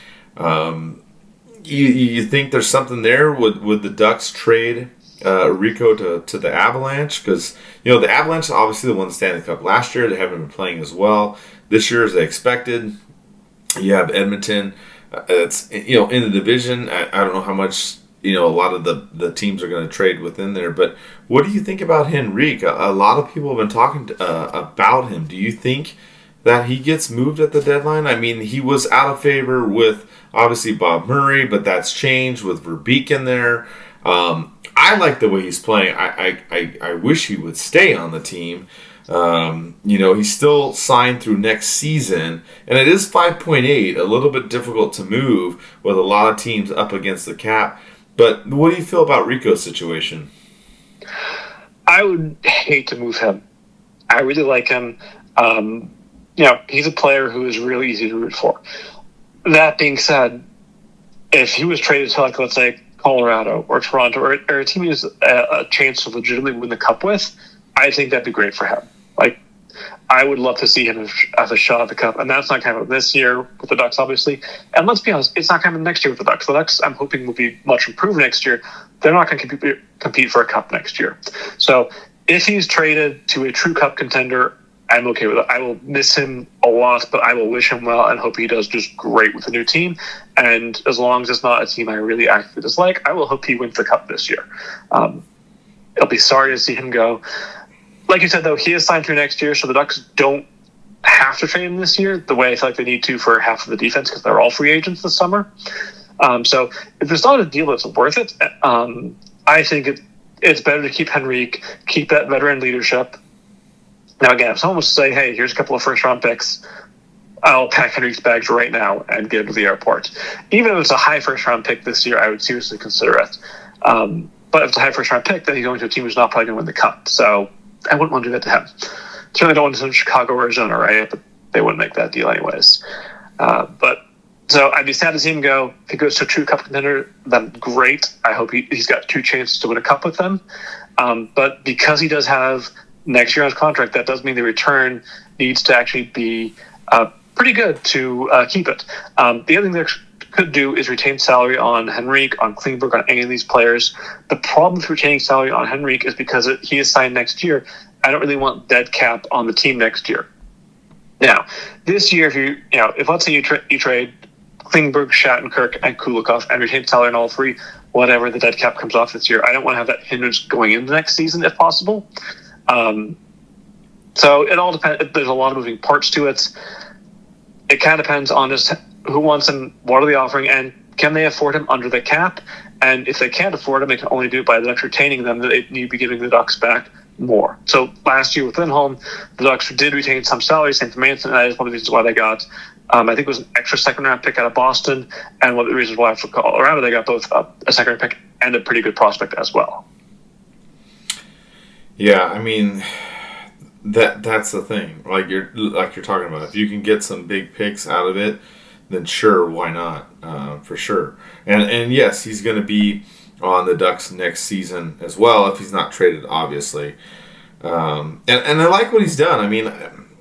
You think there's something there? Would the Ducks trade Rico to the Avalanche? Because the Avalanche are obviously the one Stanley Cup last year. They haven't been playing as well this year as they expected. You have Edmonton. It's in the division. I don't know how much a lot of the teams are going to trade within there. But what do you think about Henrique? A lot of people have been talking about him. Do you think that he gets moved at the deadline? I mean, he was out of favor with obviously Bob Murray, but that's changed with Verbeek in there. I like the way he's playing. I wish he would stay on the team. He's still signed through next season, and it is 5.8, a little bit difficult to move with a lot of teams up against the cap. But what do you feel about Rico's situation? I would hate to move him. I really like him. He's a player who is really easy to root for. That being said, if he was traded to, let's say, Colorado or Toronto or a team he has a chance to legitimately win the cup with, I think that'd be great for him. I would love to see him as a shot at the cup, and that's not coming this year with the Ducks, obviously. And let's be honest, it's not coming next year with the Ducks. The Ducks, I'm hoping, will be much improved next year. They're not going to compete for a cup next year. So if he's traded to a true cup contender, I'm okay with it. I will miss him a lot, but I will wish him well and hope he does just great with the new team. And as long as it's not a team I really actively dislike, I will hope he wins the cup this year. I'll be sorry to see him go. Like you said, though, he is signed through next year, so the Ducks don't have to trade him this year the way I feel like they need to for half of the defense because they're all free agents this summer. So if there's not a deal that's worth it, I think it's better to keep Henrique, keep that veteran leadership. Now, again, if someone was to say, hey, here's a couple of first-round picks, I'll pack Henrique's bags right now and get him to the airport. Even if it's a high first-round pick this year, I would seriously consider it. But if it's a high first-round pick, then he's going to a team who's not probably going to win the cup. So I wouldn't want to do that to him. Certainly don't want to send Chicago or Arizona, right? But they wouldn't make that deal anyways. So I'd be sad to see him go. If he goes to a true cup contender, then great. I hope he's got two chances to win a cup with them. But because he does have next year on his contract, that does mean the return needs to actually be pretty good to keep it. The other thing they could do is retain salary on Henrique, on Klingberg, on any of these players. The problem with retaining salary on Henrique is because he is signed next year. I don't really want dead cap on the team next year. Now, this year, if let's say you trade Klingberg, Shattenkirk, and Kulikov and retain salary on all three, whatever the dead cap comes off this year, I don't want to have that hindrance going into next season if possible. So it all depends. There's a lot of moving parts to it. It kind of depends on just who wants him, what are they offering, and can they afford him under the cap? And if they can't afford him, they can only do it by the Ducks retaining them. They need to be giving the Ducks back more. So last year with Lindholm, the Ducks did retain some salary, same for Manson, and that is one of the reasons why they got, I think it was an extra second-round pick out of Boston, and one of the reasons why for Colorado they got both a second-round pick and a pretty good prospect as well. Yeah, I mean, that's the thing. Like you're talking about, if you can get some big picks out of it, then sure, why not? For sure. And yes, he's going to be on the Ducks next season as well if he's not traded, obviously. And I like what he's done. I mean,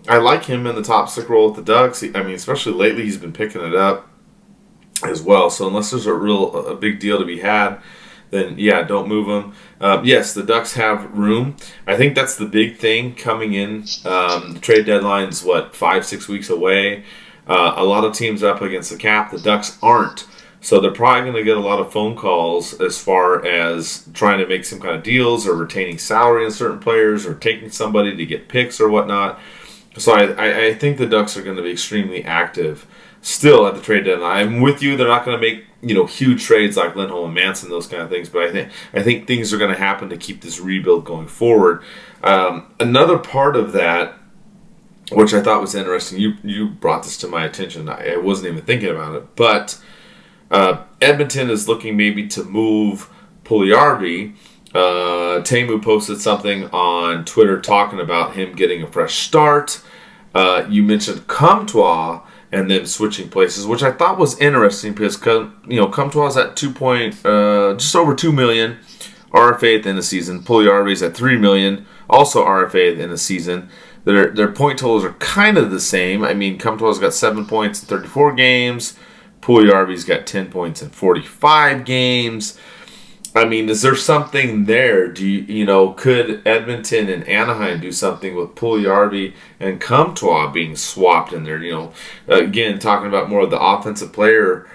I like him in the top stick role with the Ducks. Especially lately, he's been picking it up as well. So unless there's a big deal to be had, then yeah, don't move him. Yes, the Ducks have room. I think that's the big thing coming in. The trade deadline's 5-6 weeks away. A lot of teams are up against the cap. The Ducks aren't. So they're probably going to get a lot of phone calls as far as trying to make some kind of deals or retaining salary on certain players or taking somebody to get picks or whatnot. So I think the Ducks are going to be extremely active still at the trade deadline. I'm with you. They're not going to make huge trades like Lindholm and Manson, those kind of things. But I think things are going to happen to keep this rebuild going forward. Another part of that, which I thought was interesting, you brought this to my attention. I wasn't even thinking about it, but Edmonton is looking maybe to move Puljujarvi. Teemu posted something on Twitter talking about him getting a fresh start. You mentioned Comtois and them switching places, which I thought was interesting because Comtois is at just over $2 million RFA at the end of the season. Puljujarvi is at $3 million, also RFA at the end of the season. Their point totals are kind of the same. Comtois got 7 points in 34 games. Puljujarvi's got 10 points in 45 games. Is there something there? Could Edmonton and Anaheim do something with Puljujarvi and Comtois being swapped in there? Again, talking about more of the offensive player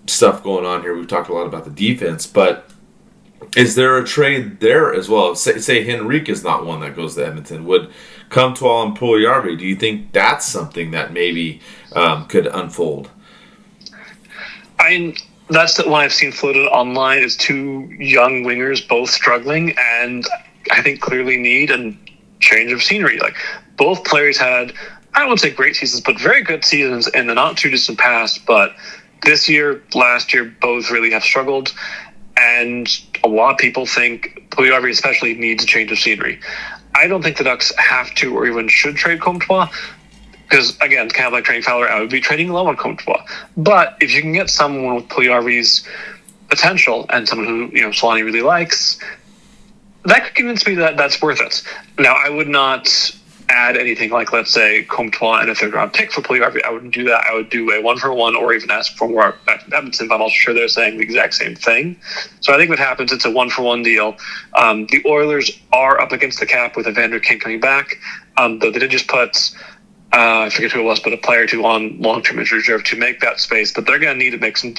stuff going on here. We've talked a lot about the defense, but is there a trade there as well? Say Henrique is not one that goes to Edmonton. Would Comtois and Puljujarvi, do you think that's something that maybe could unfold? That's the one I've seen floated online is two young wingers both struggling and I think clearly need and change of scenery. Like, both players had, I don't want to say great seasons, but very good seasons in the not too distant past. But this year, last year, both really have struggled. And a lot of people think Puljujarvi especially needs a change of scenery. I don't think the Ducks have to or even should trade Comtois, because, again, it's kind of like trading Fowler. I would be trading low on Comtois. But if you can get someone with Puljujarvi's potential and someone who, Solani really likes, that could convince me that that's worth it. Now, I would not add anything like, let's say, Comtois and a third-round pick for Puljujarvi. I wouldn't do that. I would do a 1-for-1 or even ask for more back to Edmonton, but I'm also sure they're saying the exact same thing. So I think what happens, it's a 1-for-1 deal. The Oilers are up against the cap with Evander King coming back, though they did just put, I forget who it was, but a player or two on long-term injury reserve to make that space. But they're going to need to make some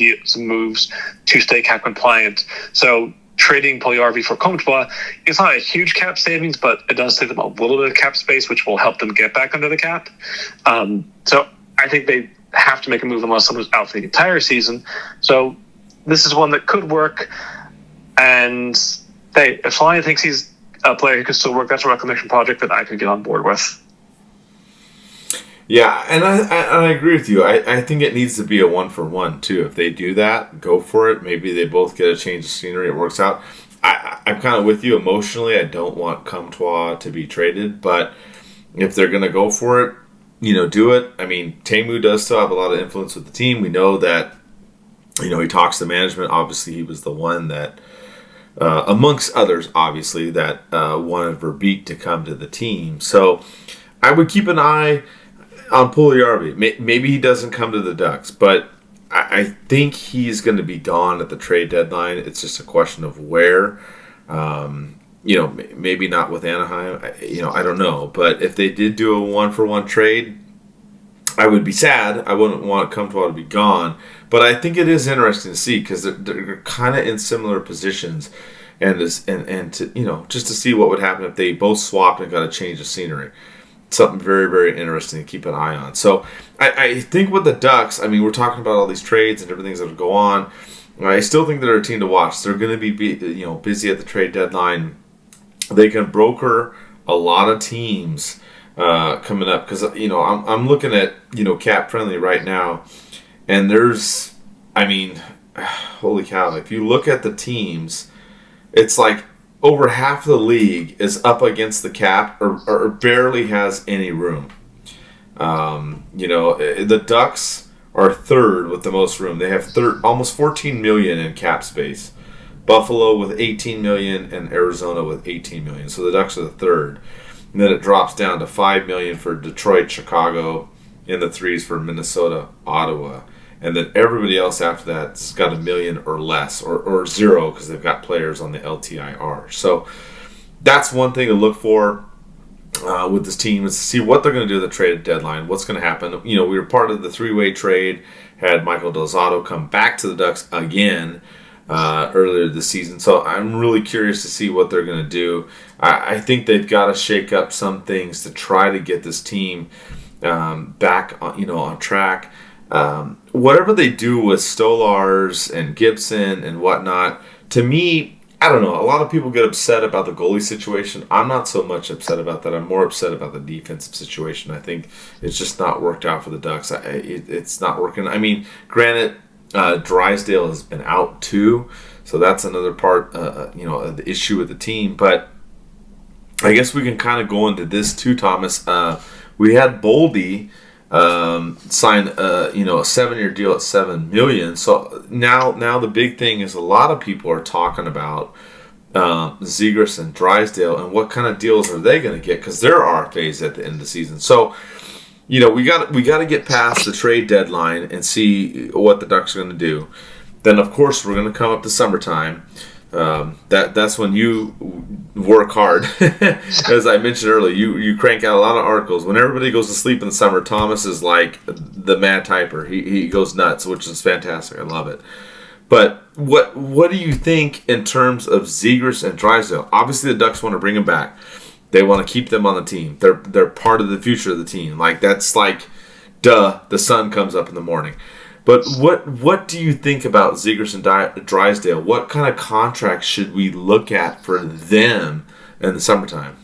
moves to stay cap compliant. So trading Puljujarvi for Comtois, it's not a huge cap savings, but it does save them a little bit of cap space, which will help them get back under the cap. So I think they have to make a move unless someone's out for the entire season. So this is one that could work. And if Solani thinks he's a player who can still work, that's a reclamation project that I could get on board with. Yeah, and I agree with you. I think it needs to be a 1-for-1 too. If they do that, go for it. Maybe they both get a change of scenery. It works out. I'm kind of with you emotionally. I don't want Comtois to be traded, but if they're going to go for it, do it. I mean, Teemu does still have a lot of influence with the team. We know that, he talks to management. Obviously, he was the one that, amongst others, obviously, that wanted Verbeek to come to the team. So I would keep an eye on Puljujarvi. Maybe he doesn't come to the Ducks, but I think he's going to be gone at the trade deadline. It's just a question of where. Maybe not with Anaheim. I don't know. But if they did do a 1-for-1 trade, I would be sad. I wouldn't want Comtois to be gone. But I think it is interesting to see because they're kind of in similar positions, and to just to see what would happen if they both swapped and got a change of scenery. Something very, very interesting to keep an eye on. So I think with the Ducks, we're talking about all these trades and different things that will go on. I still think they're a team to watch. They're going to be busy at the trade deadline. They can broker a lot of teams coming up because I'm looking at cap friendly right now, and there's holy cow! If you look at the teams, it's like over half the league is up against the cap or barely has any room. The Ducks are third with the most room. They have almost $14 million in cap space. Buffalo with $18 million and Arizona with $18 million. So the Ducks are the third. And then it drops down to $5 million for Detroit, Chicago, in the threes for Minnesota, Ottawa. And then everybody else after that's got $1 million or less, or zero because they've got players on the LTIR. So that's one thing to look for with this team is to see what they're going to do at the trade deadline, what's going to happen. We were part of the three-way trade, had Michael Del Zotto come back to the Ducks again earlier this season. So I'm really curious to see what they're going to do. I think they've got to shake up some things to try to get this team back on track. Whatever they do with Stolars and Gibson and whatnot, to me, I don't know. A lot of people get upset about the goalie situation. I'm not so much upset about that. I'm more upset about the defensive situation. I think it's just not worked out for the Ducks. It's not working. Granted, Drysdale has been out too, so that's another part, of the issue with the team. But I guess we can kind of go into this too, Thomas. We had Boldy sign a 7-year deal at $7 million. So now the big thing is a lot of people are talking about Zegras and Drysdale and what kind of deals are they going to get because they're RFAs at the end of the season. So we got to get past the trade deadline and see what the Ducks are going to do. Then of course we're going to come up to summertime. That's when you work hard. As I mentioned earlier, you crank out a lot of articles. When everybody goes to sleep in the summer, Thomas is like the mad typer. He goes nuts, which is fantastic. I love it. But what do you think in terms of Zegras and Drysdale? Obviously, the Ducks want to bring them back. They want to keep them on the team. They're part of the future of the team. That's duh. The sun comes up in the morning. But what do you think about Zegras and Drysdale? What kind of contracts should we look at for them in the summertime?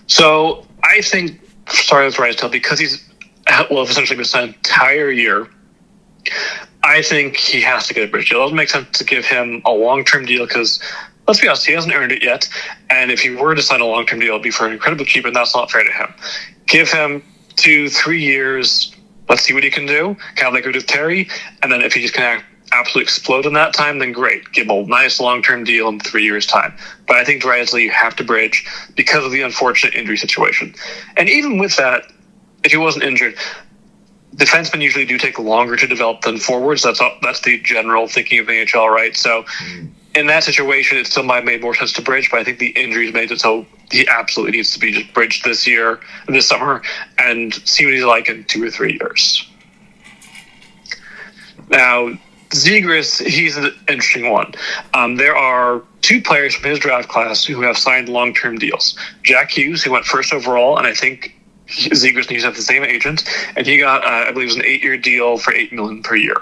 So I think, sorry, that's right, because he's essentially missed an entire year. I think he has to get a bridge deal. It doesn't make sense to give him a long-term deal because, let's be honest, he hasn't earned it yet. And if he were to sign a long-term deal, it would be for incredibly cheap, and that's not fair to him. Give him 2-3 years. Let's see what he can do. Kind of like we did with Terry. And then if he just can absolutely explode in that time, then great. Give him a nice long-term deal in 3 years' time. But I think Drysdale you have to bridge because of the unfortunate injury situation. And even with that, if he wasn't injured, defensemen usually do take longer to develop than forwards. That's the general thinking of the NHL, right? So in that situation, it still might have made more sense to bridge, but I think the injuries made it so he absolutely needs to be just bridged this summer, and see what he's like in 2 or 3 years. Now, Zegras, he's an interesting one. There are 2 players from his draft class who have signed long-term deals. Jack Hughes, who went first overall, and I think Zegras needs to have the same agent, and he got, I believe, it was an 8-year deal for $8 million per year.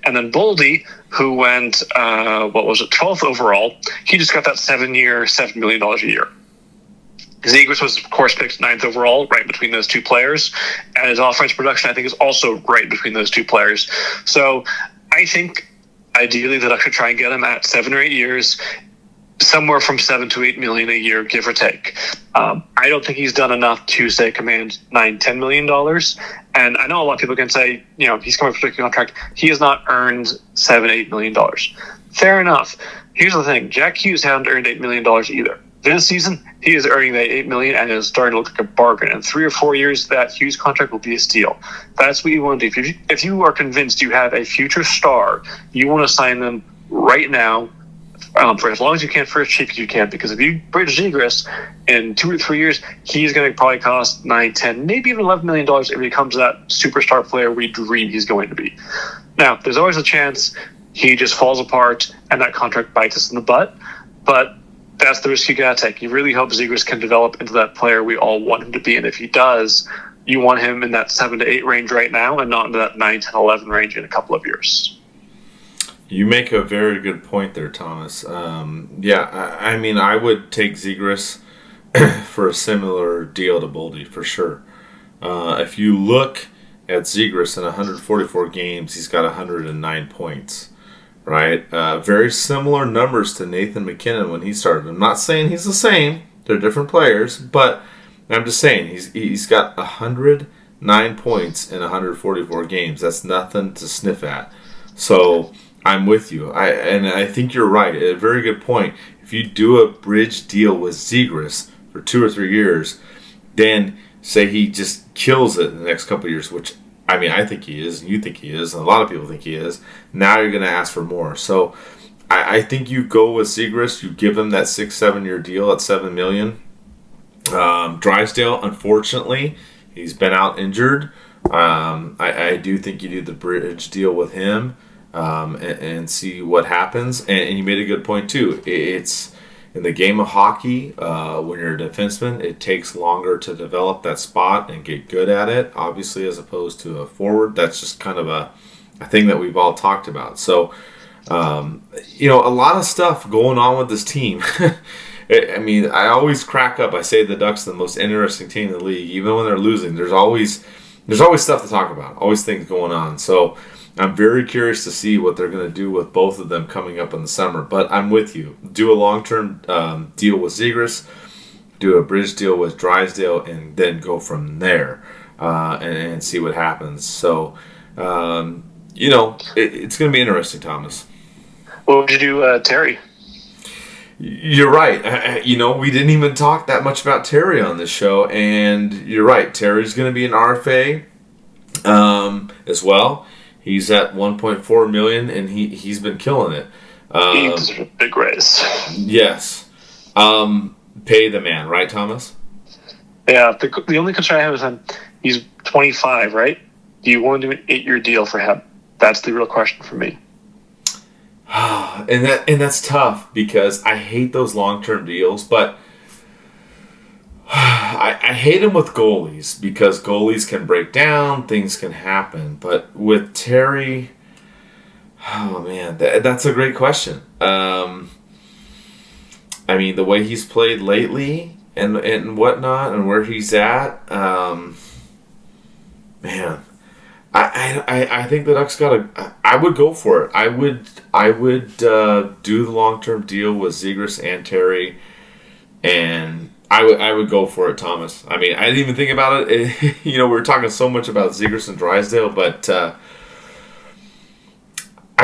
And then Boldy, who went, 12th overall, he just got that 7-year, $7 million a year. Zegras was, of course, picked 9th overall, right between those 2 players, and his offense production, I think, is also right between those 2 players. So I think, ideally, that I should try and get him at 7 or 8 years, somewhere from $7 to $8 million a year, give or take. I don't think he's done enough to, say, command $9-10 million. And I know a lot of people can say, he's coming for a contract. He has not earned $7-8 million. Fair enough. Here's the thing: Jack Hughes hasn't earned $8 million either. This season, he is earning that $8 million and is starting to look like a bargain. In 3 or 4 years, that Hughes contract will be a steal. That's what you want to do. If you are convinced you have a future star, you want to sign them right now. For as long as you can, for as cheap as you can, because if you bridge Zegras in 2 or 3 years, he's going to probably cost $9, $10, maybe even $11 million if he becomes that superstar player we dream he's going to be. Now, there's always a chance he just falls apart and that contract bites us in the butt, but that's the risk you got to take. You really hope Zegras can develop into that player we all want him to be, and if he does, you want him in that 7 to 8 range right now and not into that 9, 10, 11 range in a couple of years. You make a very good point there, Thomas. I mean, I would take Zegras for a similar deal to Boldy, for sure. If you look at Zegras in 144 games, he's got 109 points, right? Very similar numbers to Nathan MacKinnon when he started. I'm not saying he's the same. They're different players, but I'm just saying he's got 109 points in 144 games. That's nothing to sniff at. So I'm with you. I think you're right. A very good point. If you do a bridge deal with Zegras for 2 or 3 years, then say he just kills it in the next couple of years, which, I mean, I think he is, and you think he is, and a lot of people think he is. Now you're going to ask for more. So I think you go with Zegras. You give him that 6-7 year deal at $7 million. Drysdale, unfortunately, he's been out injured. I do think you do the bridge deal with him. And see what happens. And you made a good point, too. It's in the game of hockey, when you're a defenseman, it takes longer to develop that spot and get good at it, obviously, as opposed to a forward. That's just kind of a thing that we've all talked about. So, a lot of stuff going on with this team. I mean, I always crack up. I say the Ducks are the most interesting team in the league. Even when they're losing, there's always stuff to talk about, always things going on. So I'm very curious to see what they're going to do with both of them coming up in the summer. But I'm with you. Do a long-term deal with Zegras, do a bridge deal with Drysdale, and then go from there and see what happens. So, it's going to be interesting, Thomas. What would you do, Terry? You're right. We didn't even talk that much about Terry on this show, and you're right. Terry's going to be an RFA as well. He's at $1.4 million, and he's been killing it. He's a big raise. Yes. Pay the man, right, Thomas? Yeah. The only concern I have is he's 25, right? Do you want to do an 8-year deal for him? That's the real question for me. And that's tough because I hate those long-term deals, but I hate them with goalies because goalies can break down, things can happen. But with Terry, oh man, that's a great question. I mean, the way he's played lately, and whatnot, and where he's at, man, I think the Ducks I would go for it. I would do the long-term deal with Zegras and Terry, and I would go for it, Thomas. I mean, I didn't even think about it. We were talking so much about Zegras and Drysdale, but I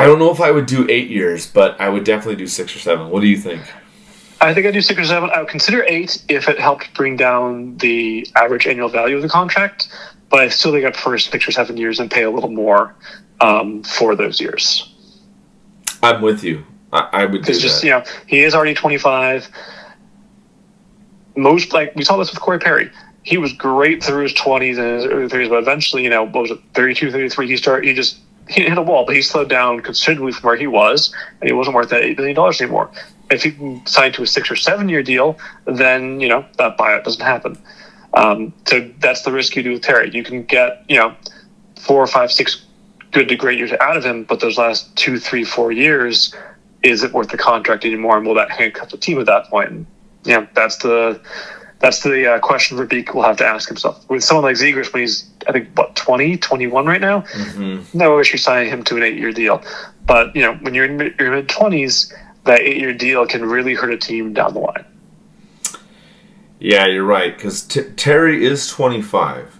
don't know if I would do 8 years, but I would definitely do 6 or 7. What do you think? I think I'd do 6 or 7. I would consider 8 if it helped bring down the average annual value of the contract, but I still think I'd prefer 6 or 7 years and pay a little more for those years. I'm with you. I would do that. He is already 25. We saw this with Corey Perry. He was great through his 20s and his early 30s, but eventually, 32, 33, he hit a wall, but he slowed down considerably from where he was, and he wasn't worth that $8 million anymore. If he can sign to a 6 or 7 year deal, then, that buyout doesn't happen. So that's the risk you do with Terry. You can get, 4, 5, 6 good to great years out of him, but those last 2, 3, 4 years, is it worth the contract anymore? And will that handcuff the team at that point? And, that's the question Verbeek will have to ask himself. With someone like Zegras, when he's, I think, 20, 21 right now, no issue signing him to an 8 year deal. But, when you're in your mid-20s, that 8 year deal can really hurt a team down the line. Yeah, you're right, because Terry is 25,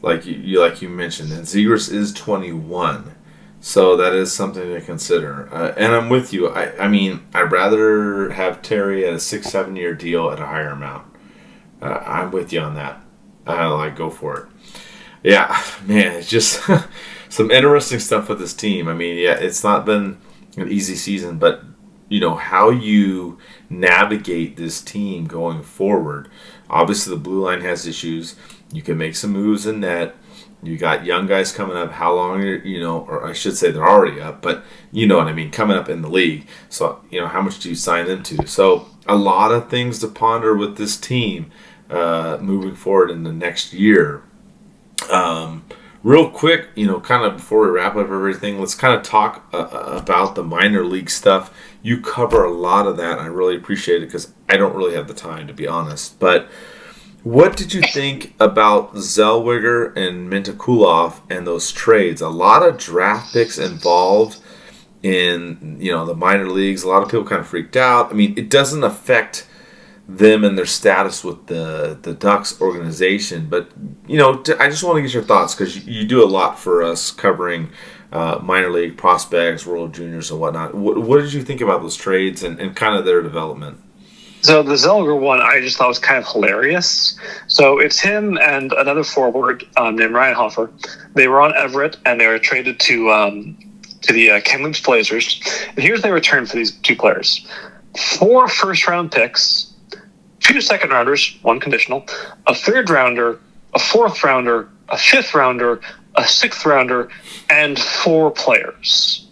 like you mentioned, and Zegras is 21. So that is something to consider. And I'm with you. I mean, I'd rather have Terry at a 6-7 year deal at a higher amount. I'm with you on that. Go for it. Yeah, man, it's just some interesting stuff with this team. I mean, yeah, it's not been an easy season, but, how you navigate this team going forward. Obviously, the blue line has issues. You can make some moves in net. You got young guys coming up. How long or I should say they're already up, but you know what I mean, coming up in the league. So, how much do you sign them to? So, a lot of things to ponder with this team moving forward in the next year. Real quick, kind of before we wrap up everything, let's kind of talk about the minor league stuff. You cover a lot of that. I really appreciate it because I don't really have the time, to be honest. But what did you think about Zellweger and Mintykulov and those trades? A lot of draft picks involved in, the minor leagues. A lot of people kind of freaked out. I mean, it doesn't affect them and their status with the Ducks organization. But, I just want to get your thoughts because you do a lot for us covering minor league prospects, World Juniors, and whatnot. What did you think about those trades and kind of their development? So the Zellweger one, I just thought was kind of hilarious. So it's him and another forward named Ryan Hoffer. They were on Everett, and they were traded to the Kamloops Blazers. And here's their return for these two players: 4 first-round picks, 2 second-rounders, 1 conditional, a third-rounder, a fourth-rounder, a fifth-rounder, a sixth-rounder, and 4 players.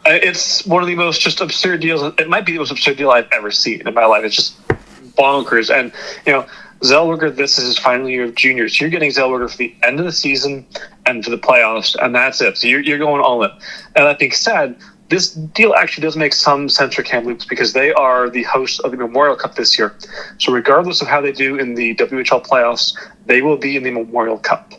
It's one of the most just absurd deals. It might be the most absurd deal I've ever seen in my life. It's just bonkers. And, Zellweger, this is his final year of juniors. You're getting Zellweger for the end of the season and for the playoffs, and that's it. So you're going all in. And that being said, this deal actually does make some sense for Kamloops because they are the hosts of the Memorial Cup this year. So regardless of how they do in the WHL playoffs, they will be in the Memorial Cup.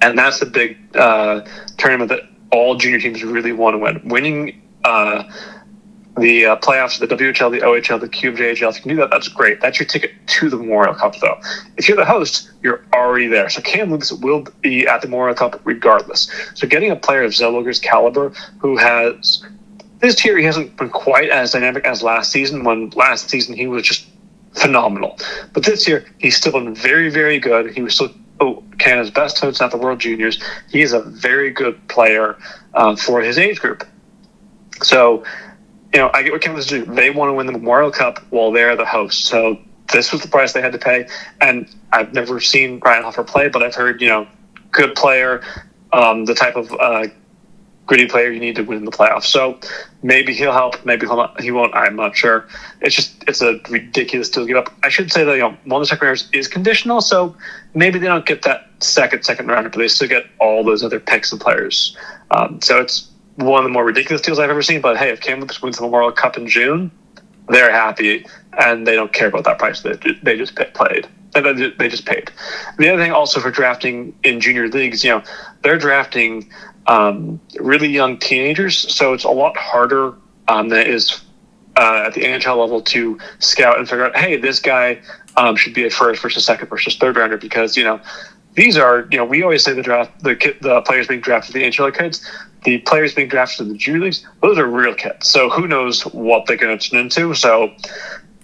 And that's the big tournament that all junior teams really want to win. Winning the playoffs, the WHL, the OHL, the QMJHL, if you can do that, that's great. That's your ticket to the Memorial Cup, though. If you're the host, you're already there. So Kamloops will be at the Memorial Cup regardless. So getting a player of Zellweger's caliber who has... This year, he hasn't been quite as dynamic as last season, when last season he was just phenomenal. But this year, he's still been very, very good. He was still Canada's best host at the World Juniors. He is a very good player for his age group. So, I get what Kamloops do. They want to win the Memorial Cup while they're the host. So this was the price they had to pay. And I've never seen Ryan Hoffer play, but I've heard, good player, the type of gritty player you need to win the playoffs. So maybe he'll help, maybe he won't. I'm not sure. It's a ridiculous deal to give up. I should say that one of the second rounders is conditional, so maybe they don't get that second rounder, but they still get all those other picks and players. So it's one of the more ridiculous deals I've ever seen. But hey, if Kamloops wins the Memorial Cup in June, they're happy, and they don't care about that price that they just paid. They just paid. The other thing also for drafting in junior leagues, they're drafting really young teenagers, so it's a lot harder than it is at the NHL level to scout and figure out, hey, this guy should be a first versus second versus third rounder, because these are we always say the players being drafted in the NHL kids. The players being drafted in the junior leagues, those are real kids. So who knows what they're going to turn into. So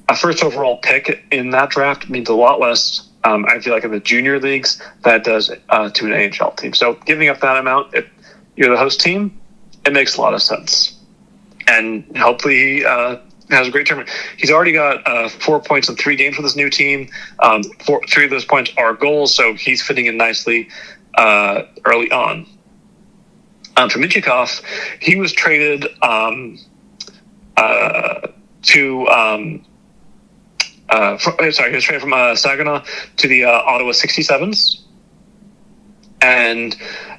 a first overall pick in that draft means a lot less, I feel like, in the junior leagues that does to an NHL team. So giving up that amount, if you're the host team, it makes a lot of sense. And hopefully he has a great tournament. He's already got 4 points in 3 games with his new team. 3 of those points are goals, so he's fitting in nicely early on. For Minchikov, he was traded to he was traded from Saginaw to the Ottawa 67s. And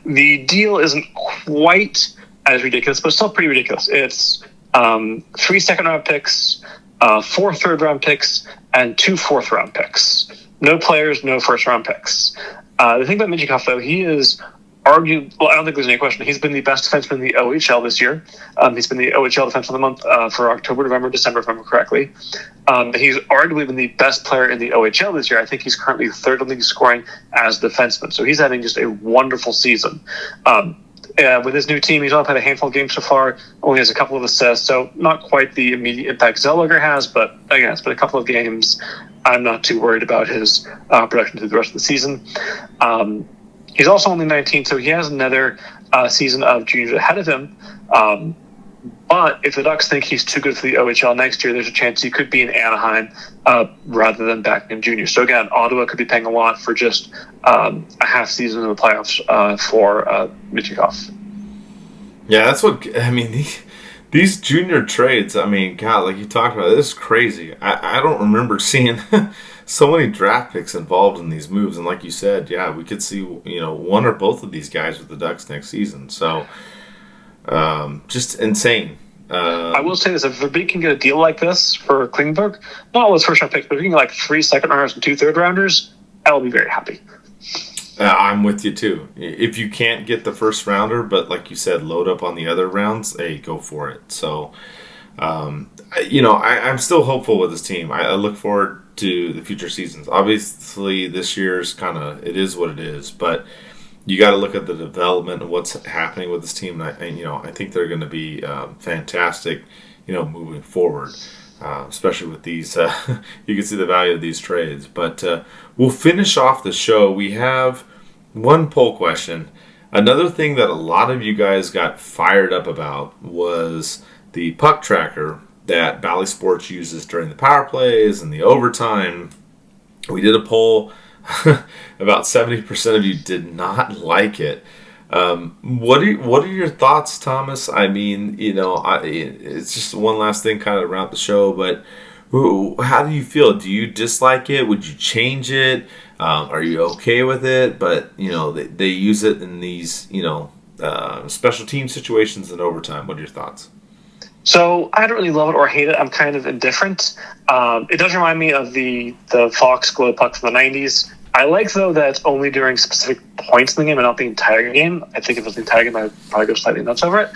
the deal isn't quite as ridiculous, but still pretty ridiculous. It's 3 second-round picks, 4 third-round picks, and 2 fourth-round picks. No players, no first-round picks. The thing about Minchikov, though, he is arguably, well, I don't think there's any question, he's been the best defenseman in the OHL this year. He's been the OHL Defenseman of the Month for October, November, December, if I remember correctly. He's arguably been the best player in the OHL this year. I think he's currently third in league scoring as a defenseman. So he's having just a wonderful season. With his new team, he's only played a handful of games so far, only has a couple of assists, so not quite the immediate impact Zellweger has, but again, it's been a couple of games. I'm not too worried about his production through the rest of the season. He's also only 19, so he has another season of juniors ahead of him. But if the Ducks think he's too good for the OHL next year, there's a chance he could be in Anaheim rather than back in junior. So again, Ottawa could be paying a lot for just a half season in the playoffs for Minchikov. Yeah, that's what I mean. These junior trades, I mean, God, like you talked about, this is crazy. I don't remember seeing so many draft picks involved in these moves. And like you said, yeah, we could see one or both of these guys with the Ducks next season. So just insane. I will say this: if Verbeek can get a deal like this for Klingberg, not all his first round picks, but if he can get like 3 second rounders and 2 third rounders, I'll be very happy. I'm with you too. If you can't get the first rounder, but like you said, load up on the other rounds, hey, go for it. So, I'm still hopeful with this team. I look forward to the future seasons. Obviously, this year's it is what it is, but you got to look at the development of what's happening with this team. And I think they're going to be fantastic, moving forward. Especially with these, you can see the value of these trades. But we'll finish off the show. We have one poll question. Another thing that a lot of you guys got fired up about was the puck tracker that Bally Sports uses during the power plays and the overtime. We did a poll. About 70% of you did not like it. What are your thoughts, Thomas? I mean, it's just one last thing kind of around the show, but how do you feel? Do you dislike it? Would you change it? Are you okay with it? But, they use it in these, special team situations and overtime. What are your thoughts? So I don't really love it or hate it. I'm kind of indifferent. It does remind me of the Fox glow puck from the 90s. I like, though, that it's only during specific points in the game and not the entire game. I think if it was the entire game, I'd probably go slightly nuts over it.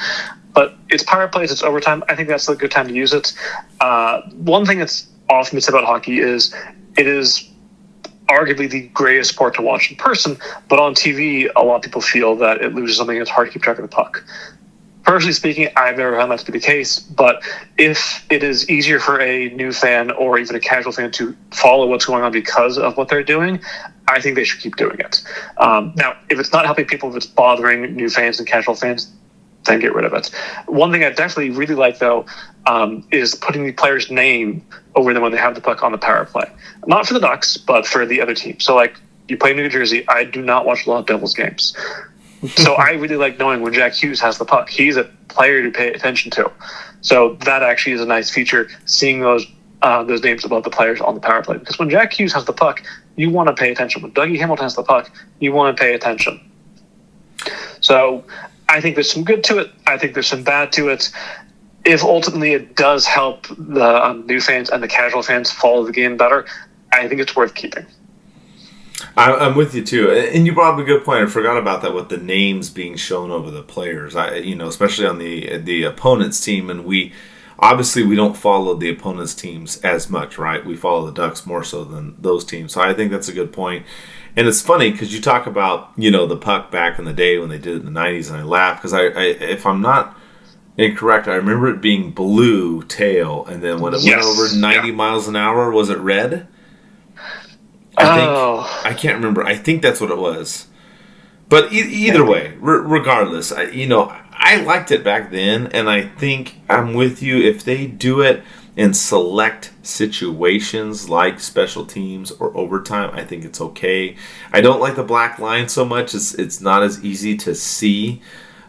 But it's power plays, it's overtime. I think that's a good time to use it. One thing that's often said about hockey is it is arguably the greatest sport to watch in person, but on TV, a lot of people feel that it loses something. It's hard to keep track of the puck. Personally speaking, I've never found that to be the case, but if it is easier for a new fan or even a casual fan to follow what's going on because of what they're doing, I think they should keep doing it. Now, if it's not helping people, if it's bothering new fans and casual fans, then get rid of it. One thing I definitely really like, though, is putting the player's name over them when they have the puck on the power play. Not for the Ducks, but for the other team. So, you play New Jersey, I do not watch a lot of Devils games. So I really like knowing when Jack Hughes has the puck. He's a player to pay attention to. So that actually is a nice feature, seeing those names above the players on the power play. Because when Jack Hughes has the puck, you want to pay attention. When Dougie Hamilton has the puck, you want to pay attention. So I think there's some good to it. I think there's some bad to it. if ultimately it does help the new fans and the casual fans follow the game better, I think it's worth keeping. I'm with you too, and you brought up a good point. I forgot about that with the names being shown over the players. Especially on the opponent's team, and we don't follow the opponent's teams as much, right? We follow the Ducks more so than those teams. So I think that's a good point. And it's funny because you talk about the puck back in the day when they did it in the '90s, and I laugh because I if I'm not incorrect, I remember it being blue tail, and then when it went over 90 miles an hour, was it red? I can't remember. I think that's what it was. But either way, regardless, I liked it back then, and I think I'm with you. If they do it in select situations like special teams or overtime, I think it's okay. I don't like the black line so much. It's not as easy to see.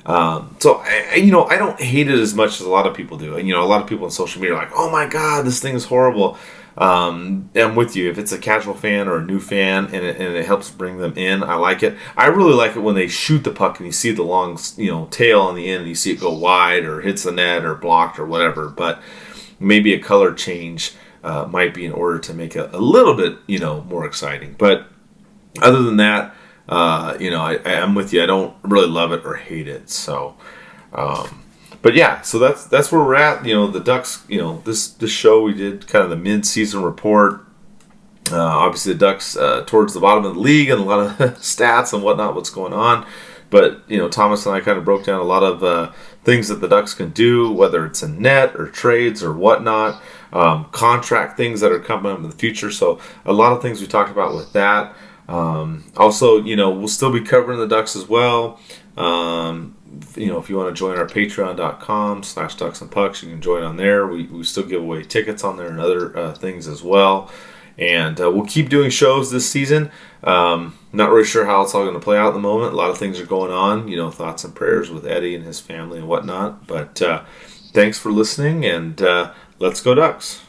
So I don't hate it as much as a lot of people do. And a lot of people on social media are like, "Oh my God, this thing is horrible." I'm with you. If it's a casual fan or a new fan and it helps bring them in, I like it. I really like it when they shoot the puck and you see the long, tail on the end and you see it go wide or hits the net or blocked or whatever. But maybe a color change might be in order to make it a little bit, more exciting. But other than that, I'm with you. I don't really love it or hate it. So, but yeah, so that's where we're at. The Ducks, this show we did kind of the mid-season report. Obviously the Ducks towards the bottom of the league and a lot of stats and whatnot, what's going on. But, Thomas and I kind of broke down a lot of things that the Ducks can do, whether it's in net or trades or whatnot, contract things that are coming up in the future. So a lot of things we talked about with that. Also, we'll still be covering the Ducks as well. If you want to join our patreon.com/DucksNPucks, you can join on there. We still give away tickets on there and other things as well. And we'll keep doing shows this season. Not really sure how it's all going to play out at the moment. A lot of things are going on, thoughts and prayers with Eddie and his family and whatnot. But thanks for listening, and let's go Ducks.